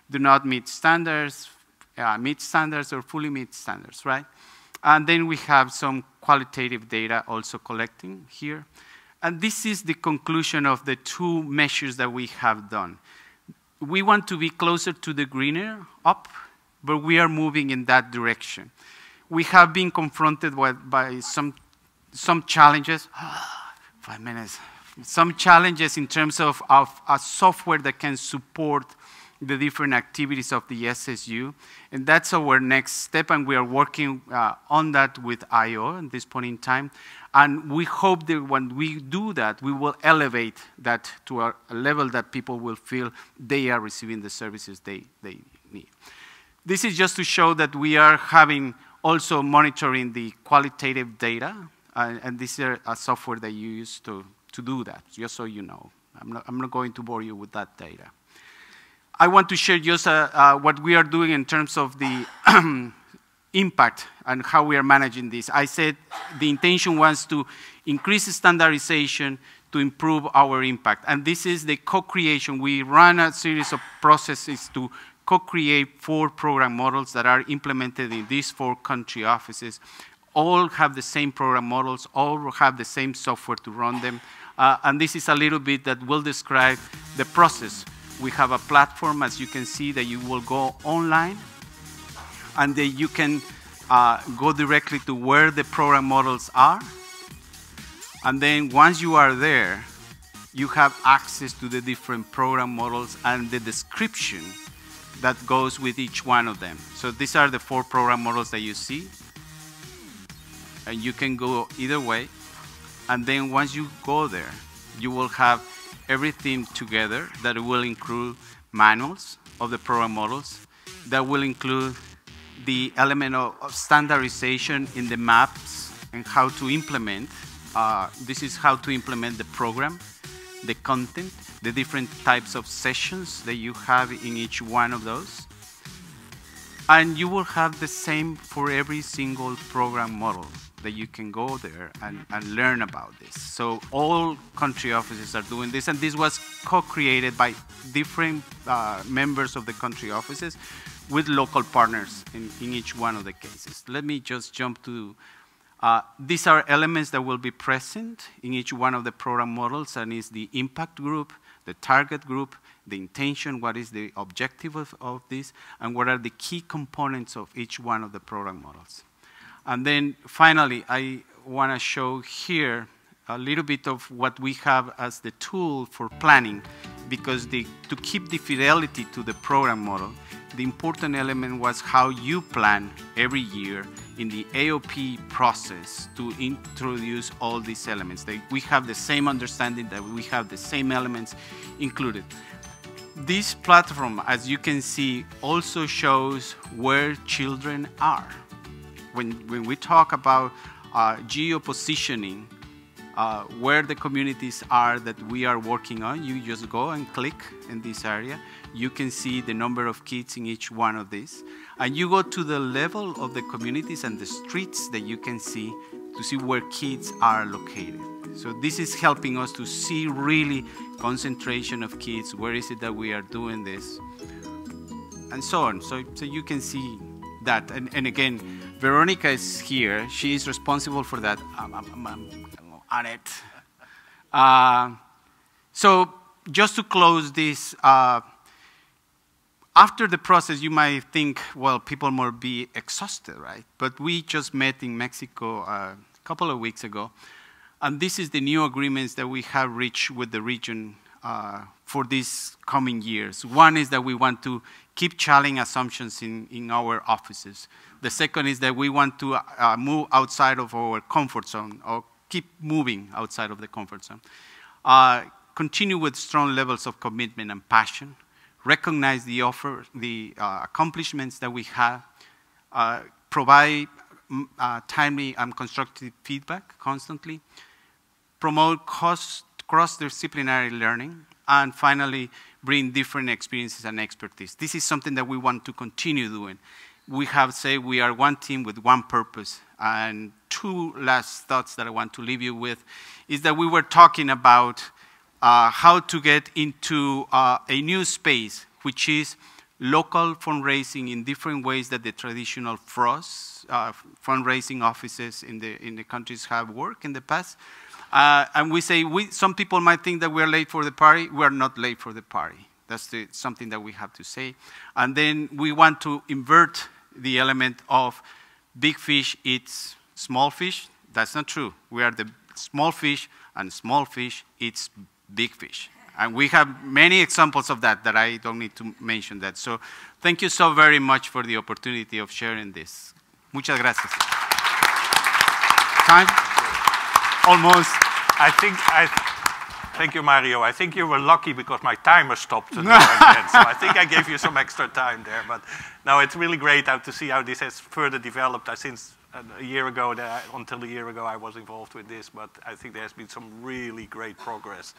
do not meet standards, or fully meet standards, right? And then we have some qualitative data also collecting here. And this is the conclusion of the 2 measures that we have done. We want to be closer to the greener up, but we are moving in that direction. We have been confronted by some challenges. 5 minutes. Some challenges in terms of a software that can support the different activities of the SSU. And that's our next step, and we are working on that with IO at this point in time. And we hope that when we do that, we will elevate that to a level that people will feel they are receiving the services they need. This is just to show that we are having also monitoring the qualitative data, and this is a software that you use to do that, just so you know. I'm not going to bore you with that data. I want to share just what we are doing in terms of the impact and how we are managing this. I said the intention was to increase standardization to improve our impact. And this is the co-creation. We run a series of processes to co-create 4 program models that are implemented in these 4 country offices. All have the same program models, all have the same software to run them. And this is a little bit that will describe the process. We have a platform, as you can see, that you will go online, and that you can go directly to where the program models are. And then once you are there, you have access to the different program models and the description that goes with each one of them. So these are the 4 program models that you see. And you can go either way. And then once you go there, you will have everything together that will include manuals of the program models, that will include the element of standardization in the maps and how to implement. This is how to implement the program, the content, the different types of sessions that you have in each one of those. And you will have the same for every single program model that you can go there and learn about this. So all country offices are doing this, and this was co-created by different members of the country offices with local partners in each one of the cases. Let me just jump to, these are elements that will be present in each one of the program models, and is the impact group, the target group, the intention, what is the objective of this, and what are the key components of each one of the program models. And then finally, I want to show here a little bit of what we have as the tool for planning, because to keep the fidelity to the program model, the important element was how you plan every year in the AOP process to introduce all these elements. That we have the same understanding, that we have the same elements included. This platform, as you can see, also shows where children are. When we talk about geo-positioning, where the communities are that we are working on, you just go and click in this area. You can see the number of kids in each one of these. And you go to the level of the communities and the streets that you can see to see where kids are located. So this is helping us to see really concentration of kids, where is it that we are doing this, and so on. So you can see that. And again, Veronica is here. She is responsible for that. I'm on it. So just to close this, after the process, you might think, well, people might be exhausted, right? But we just met in Mexico a couple of weeks ago, and this is the new agreements that we have reached with the region for these coming years. One is that we want to keep challenging assumptions in our offices. The second is that we want to move outside of our comfort zone, or keep moving outside of the comfort zone. Continue with strong levels of commitment and passion. Recognize the accomplishments that we have. Provide timely and constructive feedback constantly. Promote cross-disciplinary learning. And finally, bring different experiences and expertise. This is something that we want to continue doing. We have said we are one team with one purpose. And two last thoughts that I want to leave you with is that we were talking about how to get into a new space, which is local fundraising in different ways that the traditional FROS, fundraising offices in the countries have worked in the past. And we say, some people might think that we're late for the party. We're not late for the party. That's something that we have to say. And then we want to invert the element of big fish eats small fish. That's not true. We are the small fish, and small fish eats big fish. And we have many examples of that I don't need to mention that. So thank you so very much for the opportunity of sharing this. Muchas gracias. Time? Almost. Thank you, Mario. I think you were lucky because my timer stopped again. So I think I gave you some extra time there. But no, it's really great to see how this has further developed. Since a year ago, until a year ago, I was involved with this. But I think there has been some really great progress.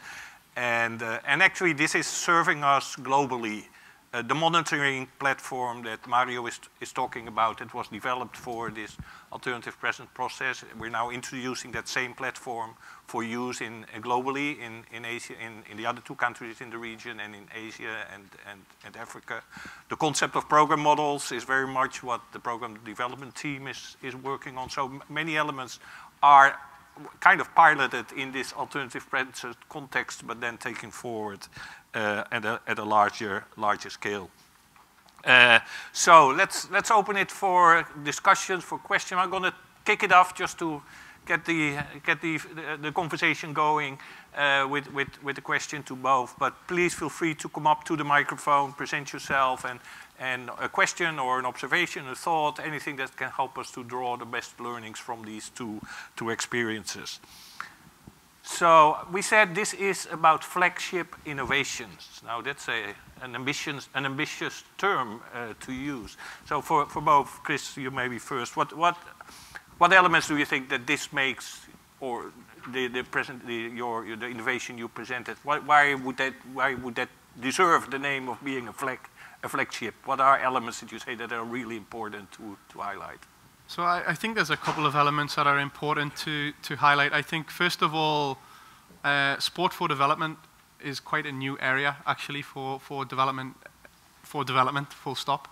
And actually, this is serving us globally. The monitoring platform that Mario is talking about, it was developed for this alternative present process. We're now introducing that same platform for use globally in Asia, in the other two countries in the region, and in Asia and Africa. The concept of program models is very much what the program development team is working on. So many elements are kind of piloted in this alternative present context, but then taken forward at a larger scale. So let's open it for discussions, for questions. I'm going to kick it off just to get the conversation going with the question to both. But please feel free to come up to the microphone, present yourself, and a question or an observation, a thought, anything that can help us to draw the best learnings from these two experiences. So we said this is about flagship innovations. Now that's an ambitious term to use. So for both, Chris, you maybe first. What elements do you think that this makes, or the innovation you presented? Why would that deserve the name of being a a flagship? What are elements that you say that are really important to highlight? So I think there's a couple of elements that are important to highlight. I think, first of all, sport for development is quite a new area, actually, for development, full stop.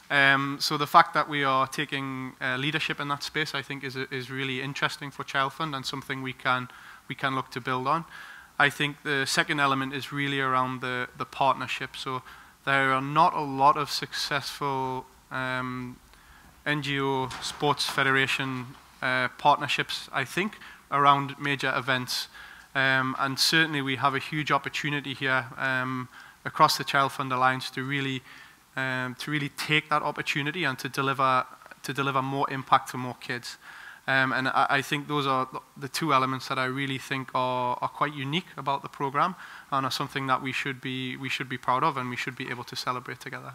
So the fact that we are taking leadership in that space, I think, is really interesting for Child Fund and something we can look to build on. I think the second element is really around the partnership. So there are not a lot of successful NGO sports federation partnerships, I think, around major events. And certainly we have a huge opportunity here across the Child Fund Alliance to really take that opportunity and to deliver more impact to more kids. And I think those are the two elements that I really think are quite unique about the program and are something that we should be proud of and we should be able to celebrate together.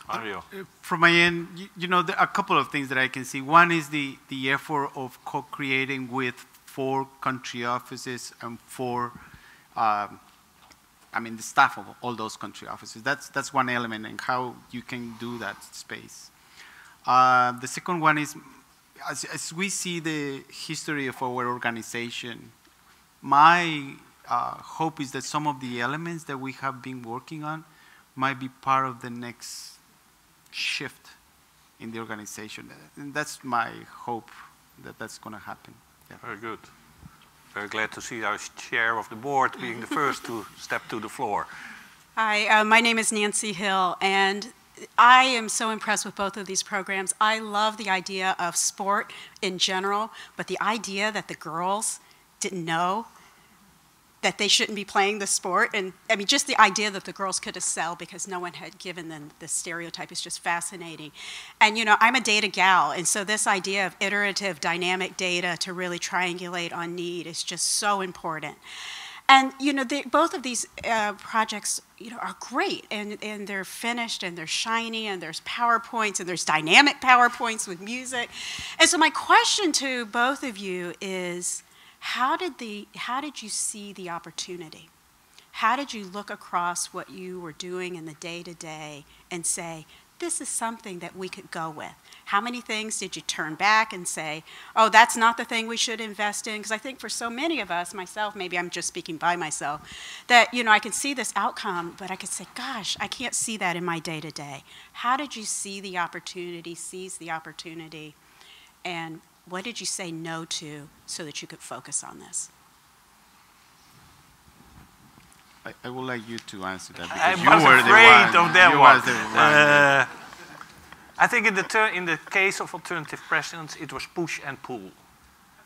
Mario. From my end, you know, there are a couple of things that I can see. One is the effort of co-creating with 4 country offices and 4, I mean, the staff of all those country offices. That's one element and how you can do that space. The second one is, as we see the history of our organization, my hope is that some of the elements that we have been working on might be part of the next shift in the organization. And that's my hope that that's going to happen. Yeah. Very good. Very glad to see our chair of the board being the first to step to the floor. Hi, my name is Nancy Hill, and I am so impressed with both of these programs. I love the idea of sport in general, but the idea that the girls didn't know that they shouldn't be playing the sport, and I mean, just the idea that the girls could excel because no one had given them the stereotype is just fascinating. And you know, I'm a data gal, and so this idea of iterative, dynamic data to really triangulate on need is just so important. And you know, both of these projects, you know, are great, and they're finished, and they're shiny, and there's PowerPoints, and there's dynamic PowerPoints with music. And so my question to both of you is, how did you see the opportunity? How did you look across what you were doing in the day-to-day and say, this is something that we could go with? How many things did you turn back and say, oh, that's not the thing we should invest in? Because I think for so many of us, myself, maybe I'm just speaking by myself, that, you know, I can see this outcome, but I could say, gosh, I can't see that in my day-to-day. How did you see the opportunity, seize the opportunity, and what did you say no to so that you could focus on this? I would like you to answer that because I you was were afraid the one. of that you one. Was the one. I think in the case of alternative precedents, it was push and pull.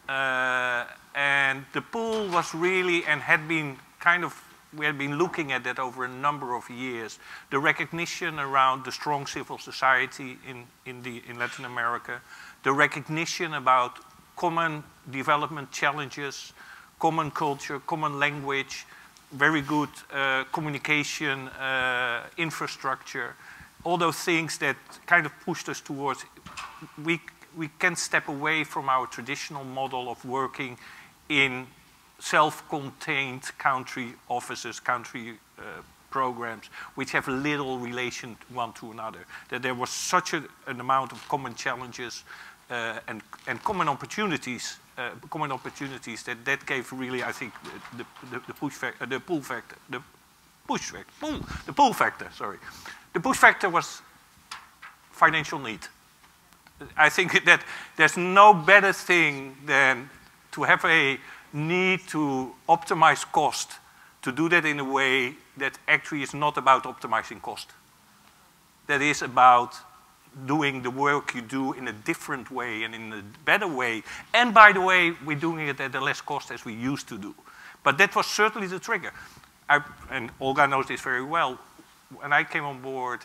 And the pull was really, and had been kind of, we had been looking at that over a number of years. The recognition around the strong civil society in Latin America, the recognition about common development challenges, common culture, common language, very good communication infrastructure, all those things that kind of pushed us towards, we can step away from our traditional model of working in self-contained country offices, country programs, which have little relation one to another. That there was such an amount of common challenges and common opportunities, that gave really, I think, the pull factor. Sorry, the push factor was financial need. I think that there's no better thing than to have a need to optimize cost, to do that in a way that actually is not about optimizing cost. That is about doing the work you do in a different way and in a better way. And by the way, we're doing it at a less cost as we used to do. But that was certainly the trigger. And Olga knows this very well. When I came on board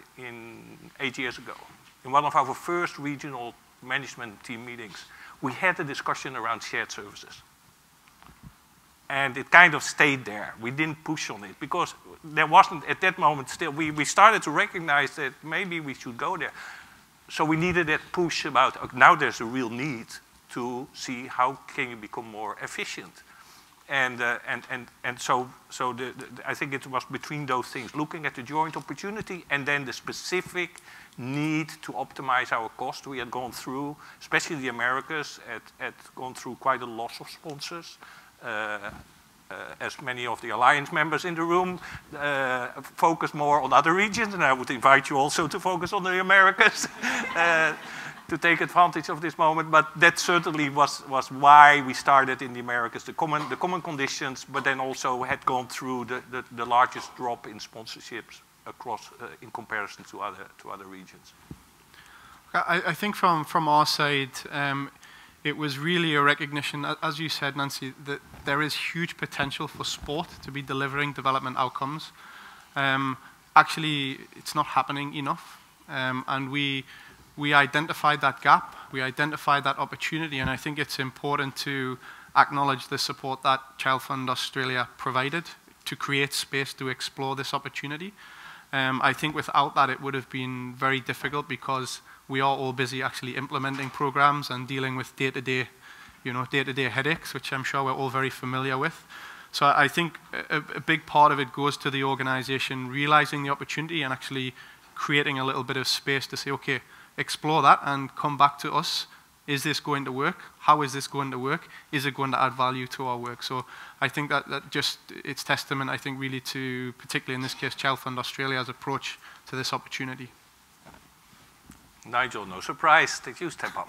8 years ago, in one of our first regional management team meetings, we had a discussion around shared services. And it kind of stayed there. We didn't push on it because there wasn't, at that moment still, we started to recognize that maybe we should go there. So we needed that push about, now there's a real need to see how can you become more efficient. And so I think it was between those things, looking at the joint opportunity and then the specific need to optimize our cost. We had gone through, especially the Americas, had gone through quite a loss of sponsors. As many of the Alliance members in the room focus more on other regions, and I would invite you also to focus on the Americas to take advantage of this moment. But that certainly was why we started in the Americas, the common conditions, but then also had gone through the largest drop in sponsorships across in comparison to other regions. I think from our side, it was really a recognition, as you said, Nancy, that there is huge potential for sport to be delivering development outcomes. Actually, it's not happening enough, and we identified that gap, we identified that opportunity, and I think it's important to acknowledge the support that Child Fund Australia provided to create space to explore this opportunity. I think without that, it would have been very difficult because we are all busy actually implementing programs and dealing with day-to-day headaches, which I'm sure we're all very familiar with. So I think a big part of it goes to the organization realizing the opportunity and actually creating a little bit of space to say, okay, explore that and come back to us. Is this going to work? How is this going to work? Is it going to add value to our work? So I think that just, it's testament, I think, really to, particularly in this case, Child Fund Australia's approach to this opportunity. Nigel, no surprise that you step up.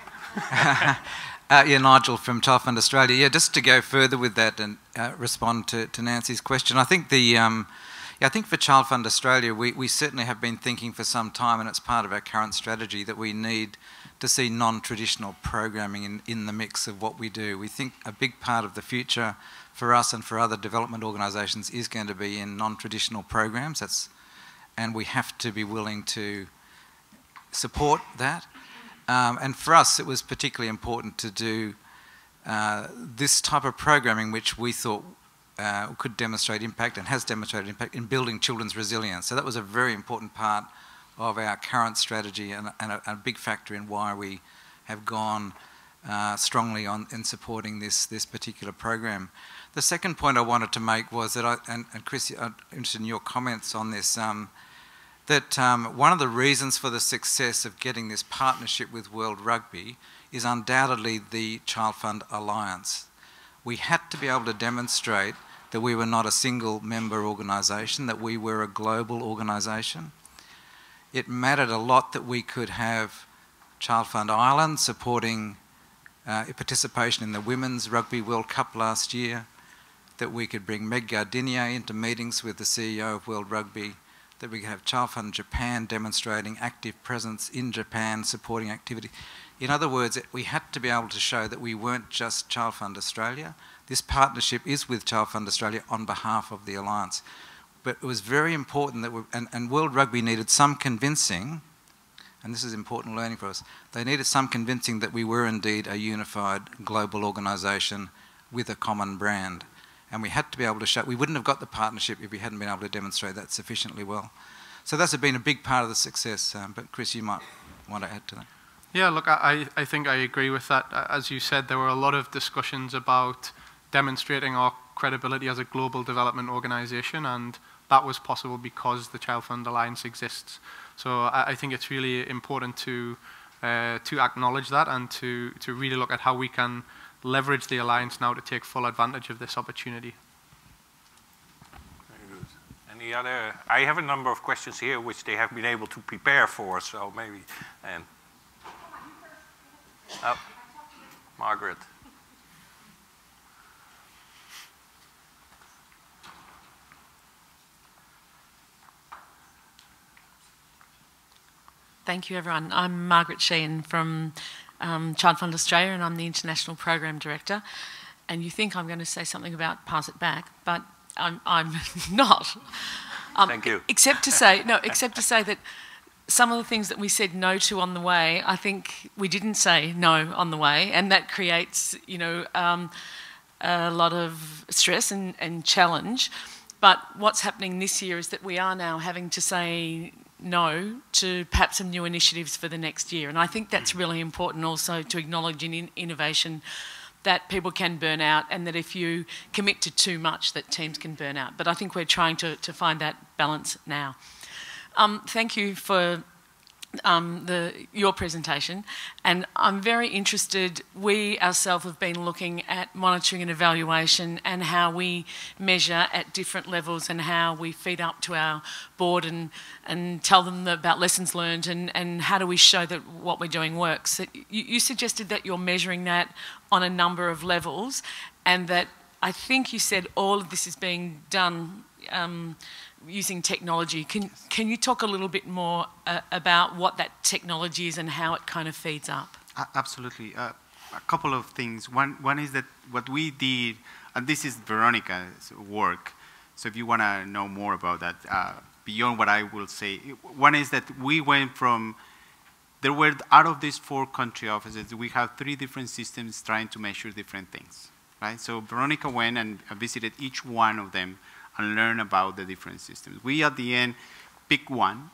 Yeah, Nigel from Child Fund Australia. Yeah, just to go further with that and respond to Nancy's question, I think I think for Child Fund Australia, we certainly have been thinking for some time, and it's part of our current strategy, that we need to see non-traditional programming in the mix of what we do. We think a big part of the future for us and for other development organisations is going to be in non-traditional programs. And we have to be willing to support that. And for us, it was particularly important to do this type of programming, which we thought could demonstrate impact and has demonstrated impact in building children's resilience. So that was a very important part of our current strategy and a big factor in why we have gone strongly in supporting this particular program. The second point I wanted to make was that, and Chris, I'm interested in your comments on this, that one of the reasons for the success of getting this partnership with World Rugby is undoubtedly the Child Fund Alliance. We had to be able to demonstrate that we were not a single member organisation, that we were a global organisation. It mattered a lot that we could have Child Fund Ireland supporting participation in the Women's Rugby World Cup last year, that we could bring Meg Gardinier into meetings with the CEO of World Rugby, that we could have Child Fund Japan demonstrating active presence in Japan, supporting activity. In other words, we had to be able to show that we weren't just Child Fund Australia. This partnership is with Child Fund Australia on behalf of the Alliance. But it was very important that and World Rugby needed some convincing, and this is important learning for us, they needed some convincing that we were indeed a unified global organisation with a common brand. And we had to be able to show, we wouldn't have got the partnership if we hadn't been able to demonstrate that sufficiently well. So that's been a big part of the success, but Chris, you might want to add to that. Yeah, look, I think I agree with that. As you said, there were a lot of discussions about demonstrating our credibility as a global development organisation, and that was possible because the Child Fund Alliance exists. So I think it's really important to acknowledge that and to really look at how we can leverage the Alliance now to take full advantage of this opportunity. Very good. Any other? I have a number of questions here which they have been able to prepare for, so maybe. Oh, Margaret. Thank you, everyone. I'm Margaret Sheehan from Child Fund Australia, and I'm the International Program Director. And you think I'm going to say something about Pass It Back, but I'm not. Thank you. Except to say that some of the things that we said no to on the way, I think we didn't say no on the way, and that creates, a lot of stress and challenge. But what's happening this year is that we are now having to say no to perhaps some new initiatives for the next year. And I think that's really important also to acknowledge in innovation that people can burn out, and that if you commit to too much, that teams can burn out. But I think we're trying to find that balance now. Thank you for your presentation, and I'm very interested. We ourselves have been looking at monitoring and evaluation and how we measure at different levels and how we feed up to our board and tell them about lessons learned and how do we show that what we're doing works. You suggested that you're measuring that on a number of levels, and that I think you said all of this is being done using technology. Can you talk a little bit more about what that technology is and how it kind of feeds up? Absolutely. A couple of things. One is that what we did, and this is Veronica's work, so if you want to know more about that, beyond what I will say, one is that we went from, there were, out of these 4 country offices, we have 3 different systems trying to measure different things, right? So Veronica went and visited each one of them and learn about the different systems. We, at the end, picked one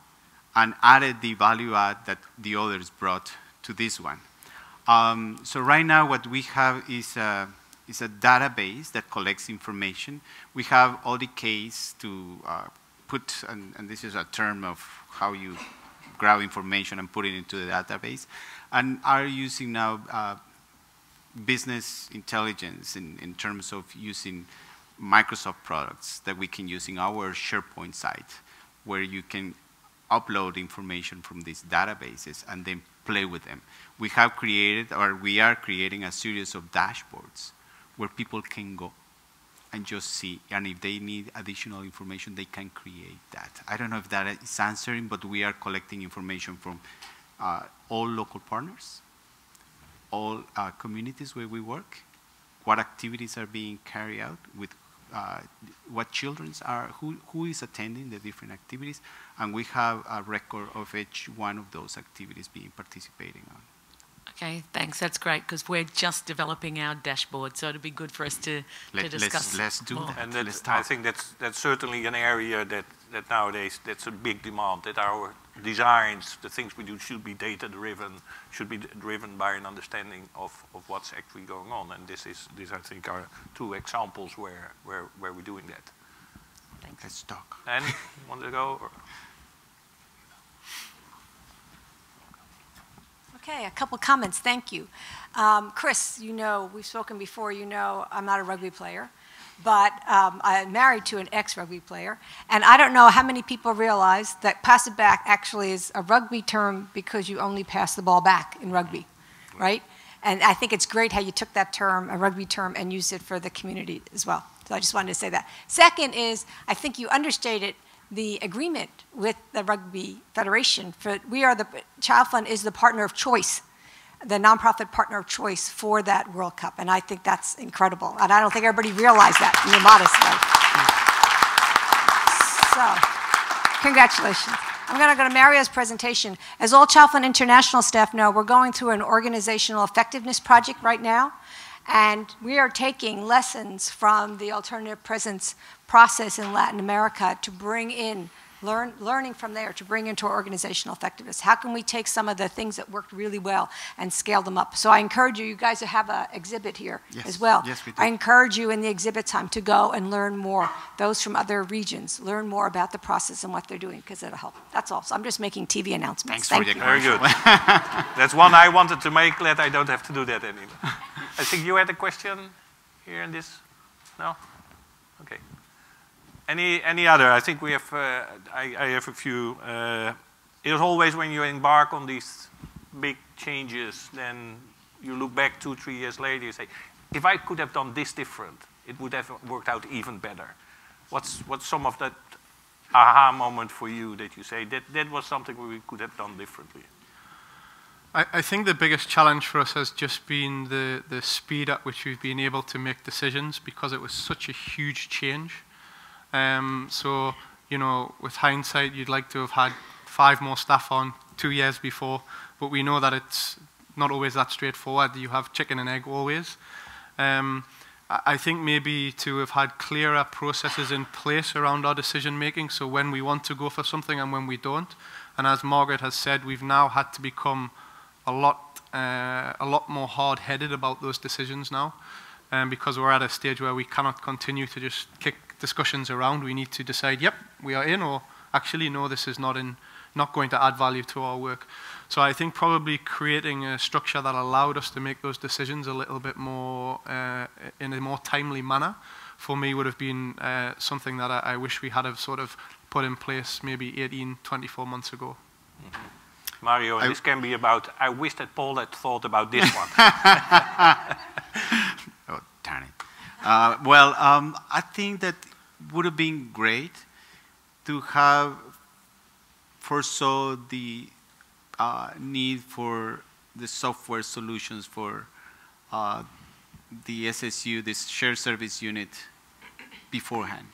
and added the value add that the others brought to this one. So right now what we have is a database that collects information. We have all the case to put, and this is a term of how you grab information and put it into the database, and are using now business intelligence in terms of using Microsoft products that we can use in our SharePoint site, where you can upload information from these databases and then play with them. We have created, or we are creating, a series of dashboards where people can go and just see, and if they need additional information, they can create that. I don't know if that is answering, but we are collecting information from all local partners, all communities where we work, what activities are being carried out, with what children are, who is attending the different activities, and we have a record of each one of those activities being participating on. Okay, thanks. That's great, because we're just developing our dashboard, so it'd be good for us to discuss. Let's do that. And I think that's certainly an area that nowadays that's a big demand, that our designs, the things we do, should be data-driven, should be driven by an understanding of what's actually going on. And these I think are 2 examples where we're doing that. Thanks. Let's talk. And want to go? Or? Okay, a couple comments, thank you. Chris, you know, we've spoken before, you know I'm not a rugby player, but I'm married to an ex-rugby player, and I don't know how many people realize that pass it back actually is a rugby term because you only pass the ball back in rugby, right? And I think it's great how you took that term, a rugby term, and used it for the community as well. So I just wanted to say that. Second is, I think you understated the agreement with the Rugby Federation. Child Fund is the partner of choice, the nonprofit partner of choice for that World Cup, and I think that's incredible. And I don't think everybody realized that in your modest way. So, congratulations. I'm going to go to Mario's presentation. As all Child Fund International staff know, we're going through an organizational effectiveness project right now, and we are taking lessons from the alternative presence process in Latin America to bring in, learning from there to bring into our organizational effectiveness. How can we take some of the things that worked really well and scale them up? So I encourage you, you guys have an exhibit here as well. Yes, we do. I encourage you in the exhibit time to go and learn more. Those from other regions, learn more about the process and what they're doing, because it'll help. That's all. So I'm just making TV announcements. Thank you. Very good. That's one I wanted to make, glad I don't have to do that anymore. I think you had a question here in this? No? Okay. Any other? I think we have, I have a few. It is always when you embark on these big changes, then you look back 2, 3 years later, you say, if I could have done this different, it would have worked out even better. What's some of that aha moment for you that you say, that was something we could have done differently? I think the biggest challenge for us has just been the speed at which we've been able to make decisions, because it was such a huge change. So, you know, with hindsight, you'd like to have had 5 more staff on 2 years before, but we know that it's not always that straightforward. You have chicken and egg always. I think maybe to have had clearer processes in place around our decision making, so when we want to go for something and when we don't. And as Margaret has said, we've now had to become a lot more hard-headed about those decisions now, because we're at a stage where we cannot continue to just kick discussions around. We need to decide, yep, we are in, or actually, no, this is not going to add value to our work. So I think probably creating a structure that allowed us to make those decisions a little bit more, in a more timely manner, for me would have been something that I wish we had have sort of put in place maybe 18, 24 months ago. Mm-hmm. Mario, this can be about, I wish that Paul had thought about this one. Oh, darn it. Well, I think that would have been great to have foresaw the need for the software solutions for the SSU, this shared service unit, beforehand.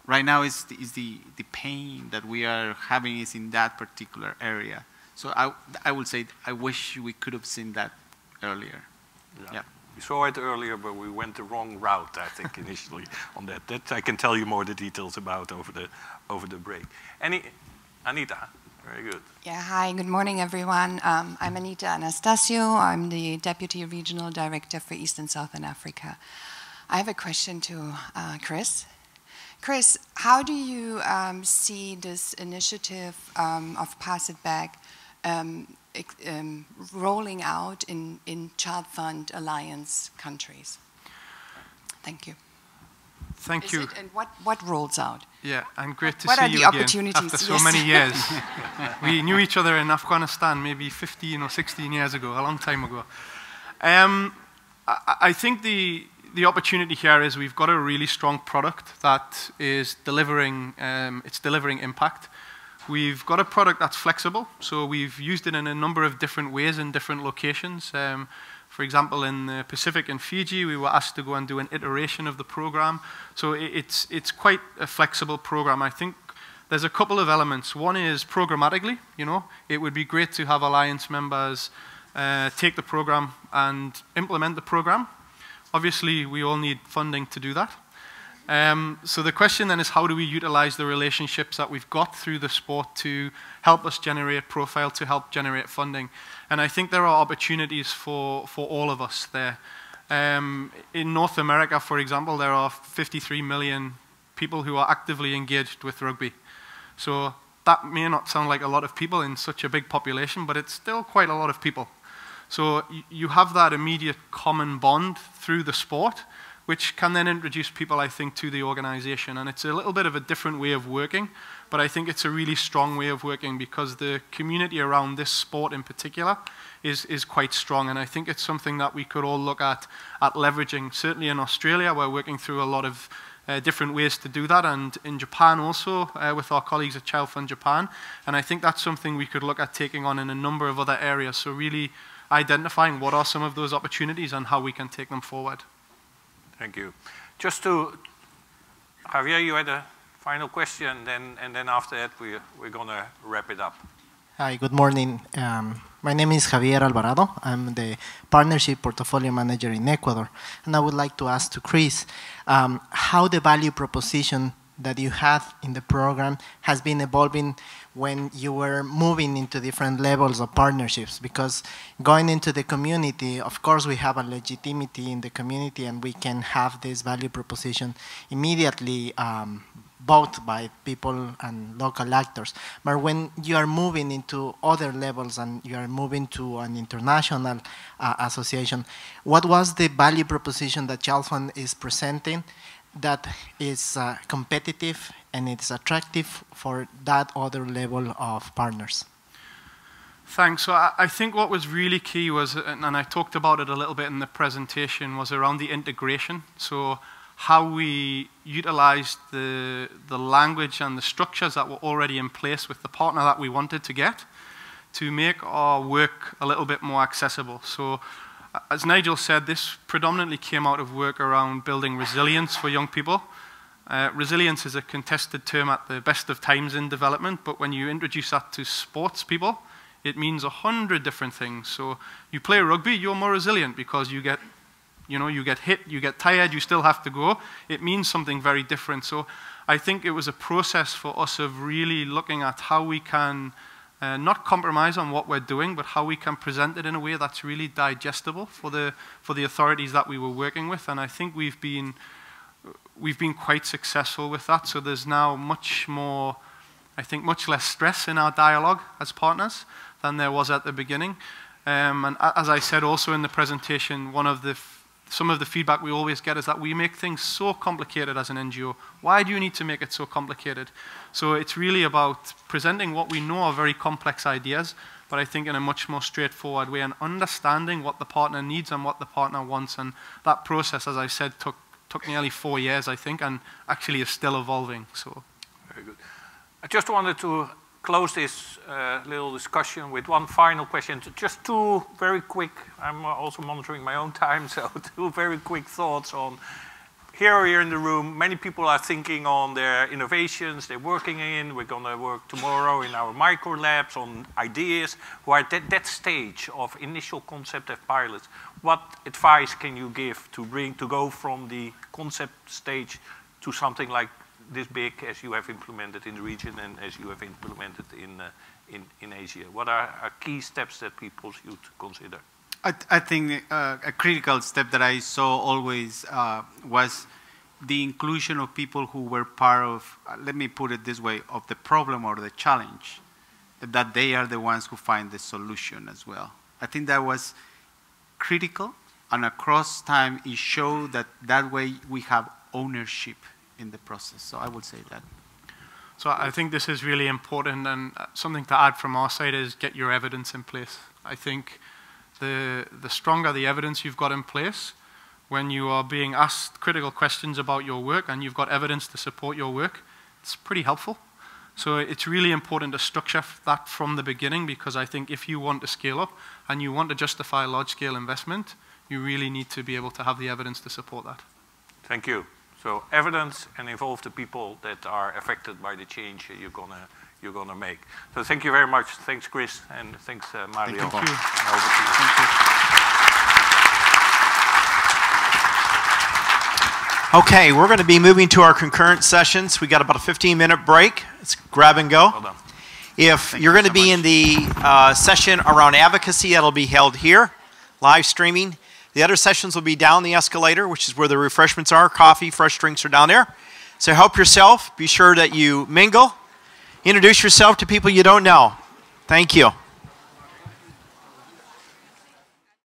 Right now, is the pain that we are having is in that particular area. So I would say I wish we could have seen that earlier. Yeah. We saw it earlier, but we went the wrong route, I think, initially on that. That I can tell you more the details about over the break. Anita, very good. Yeah, hi, good morning, everyone. I'm Anita Anastasio. I'm the Deputy Regional Director for East and Southern Africa. I have a question to Chris. Chris, how do you see this initiative of Pass It Back rolling out in Child Fund Alliance countries? Thank you. Thank you. And what rolls out? Yeah, and great to what see are you the again opportunities? after so Yes. many years. We knew each other in Afghanistan maybe 15 or 16 years ago, a long time ago. I think the opportunity here is we've got a really strong product that is delivering, it's delivering impact. We've got a product that's flexible, so we've used it in a number of different ways in different locations. For example, in the Pacific and Fiji, we were asked to go and do an iteration of the program. So it's quite a flexible program. I think there's a couple of elements. One is programmatically, it would be great to have Alliance members take the program and implement the program. Obviously, we all need funding to do that. So the question then is, how do we utilize the relationships that we've got through the sport to help us generate profile, to help generate funding? And I think there are opportunities for all of us there. In North America, for example, there are 53 million people who are actively engaged with rugby. So that may not sound like a lot of people in such a big population, but it's still quite a lot of people. So you have that immediate common bond through the sport, which can then introduce people, I think, to the organization. And it's a little bit of a different way of working, but I think it's a really strong way of working because the community around this sport in particular is quite strong. And I think it's something that we could all look at leveraging. Certainly in Australia, we're working through a lot of different ways to do that, and in Japan also, with our colleagues at Child Fund Japan. And I think that's something we could look at taking on in a number of other areas. So really identifying what are some of those opportunities and how we can take them forward. Thank you. Just to, Javier, you had a final question, and then after that we're going to wrap it up. Hi, good morning. My name is Javier Alvarado. I'm the Partnership Portfolio Manager in Ecuador. And I would like to ask to Chris how the value proposition that you had in the program has been evolving when you were moving into different levels of partnerships, because going into the community, of course, we have a legitimacy in the community and we can have this value proposition immediately bought by people and local actors. But when you are moving into other levels and you are moving to an international association, what was the value proposition that Child Fund is presenting that is competitive and it's attractive for that other level of partners? Thanks. So I think what was really key was, and I talked about it a little bit in the presentation, was around the integration. So how we utilized the language and the structures that were already in place with the partner that we wanted to get to make our work a little bit more accessible. So as Nigel said, this predominantly came out of work around building resilience for young people. Resilience is a contested term at the best of times in development, but when you introduce that to sports people, it means 100 different things. So you play rugby, you're more resilient because you get hit, you get tired, you still have to go. It means something very different. So I think it was a process for us of really looking at how we can not compromise on what we're doing, but how we can present it in a way that's really digestible for the authorities that we were working with. And I think we've been quite successful with that. So there's now much more, I think, much less stress in our dialogue as partners than there was at the beginning. And as I said also in the presentation, some of the feedback we always get is that we make things so complicated as an NGO. Why do you need to make it so complicated? So it's really about presenting what we know are very complex ideas, but I think in a much more straightforward way, and understanding what the partner needs and what the partner wants. And that process, as I said, took nearly 4 years, I think, and actually is still evolving. So very good. I just wanted to close this little discussion with one final question. Just two very quick, I'm also monitoring my own time, so two very quick thoughts on, here in the room, many people are thinking on their innovations they're working in. We're going to work tomorrow in our micro labs on ideas. We're at that stage of initial concept and pilots. What advice can you give to go from the concept stage to something like this big as you have implemented in the region and as you have implemented in Asia? What are key steps that people should consider? I think a critical step that I saw always was the inclusion of people who were part of, let me put it this way, of the problem or the challenge, that they are the ones who find the solution as well. I think that was critical, and across time it showed that way we have ownership in the process. So I would say that. So I think this is really important, and something to add from our side is get your evidence in place. I think the stronger the evidence you've got in place, when you are being asked critical questions about your work and you've got evidence to support your work, it's pretty helpful. So it's really important to structure that from the beginning, because I think if you want to scale up and you want to justify large-scale investment, you really need to be able to have the evidence to support that. Thank you. So evidence and involve the people that are affected by the change you're gonna make. So thank you very much. Thanks, Chris, and thanks, Mario. Thank you. Over to you. Thank you. Okay, we're going to be moving to our concurrent sessions. We got about a 15-minute break. It's grab and go. Well done. If you're going to be in the session around advocacy, that'll be held here, live streaming. The other sessions will be down the escalator, which is where the refreshments are. Coffee, fresh drinks are down there. So help yourself. Be sure that you mingle. Introduce yourself to people you don't know. Thank you.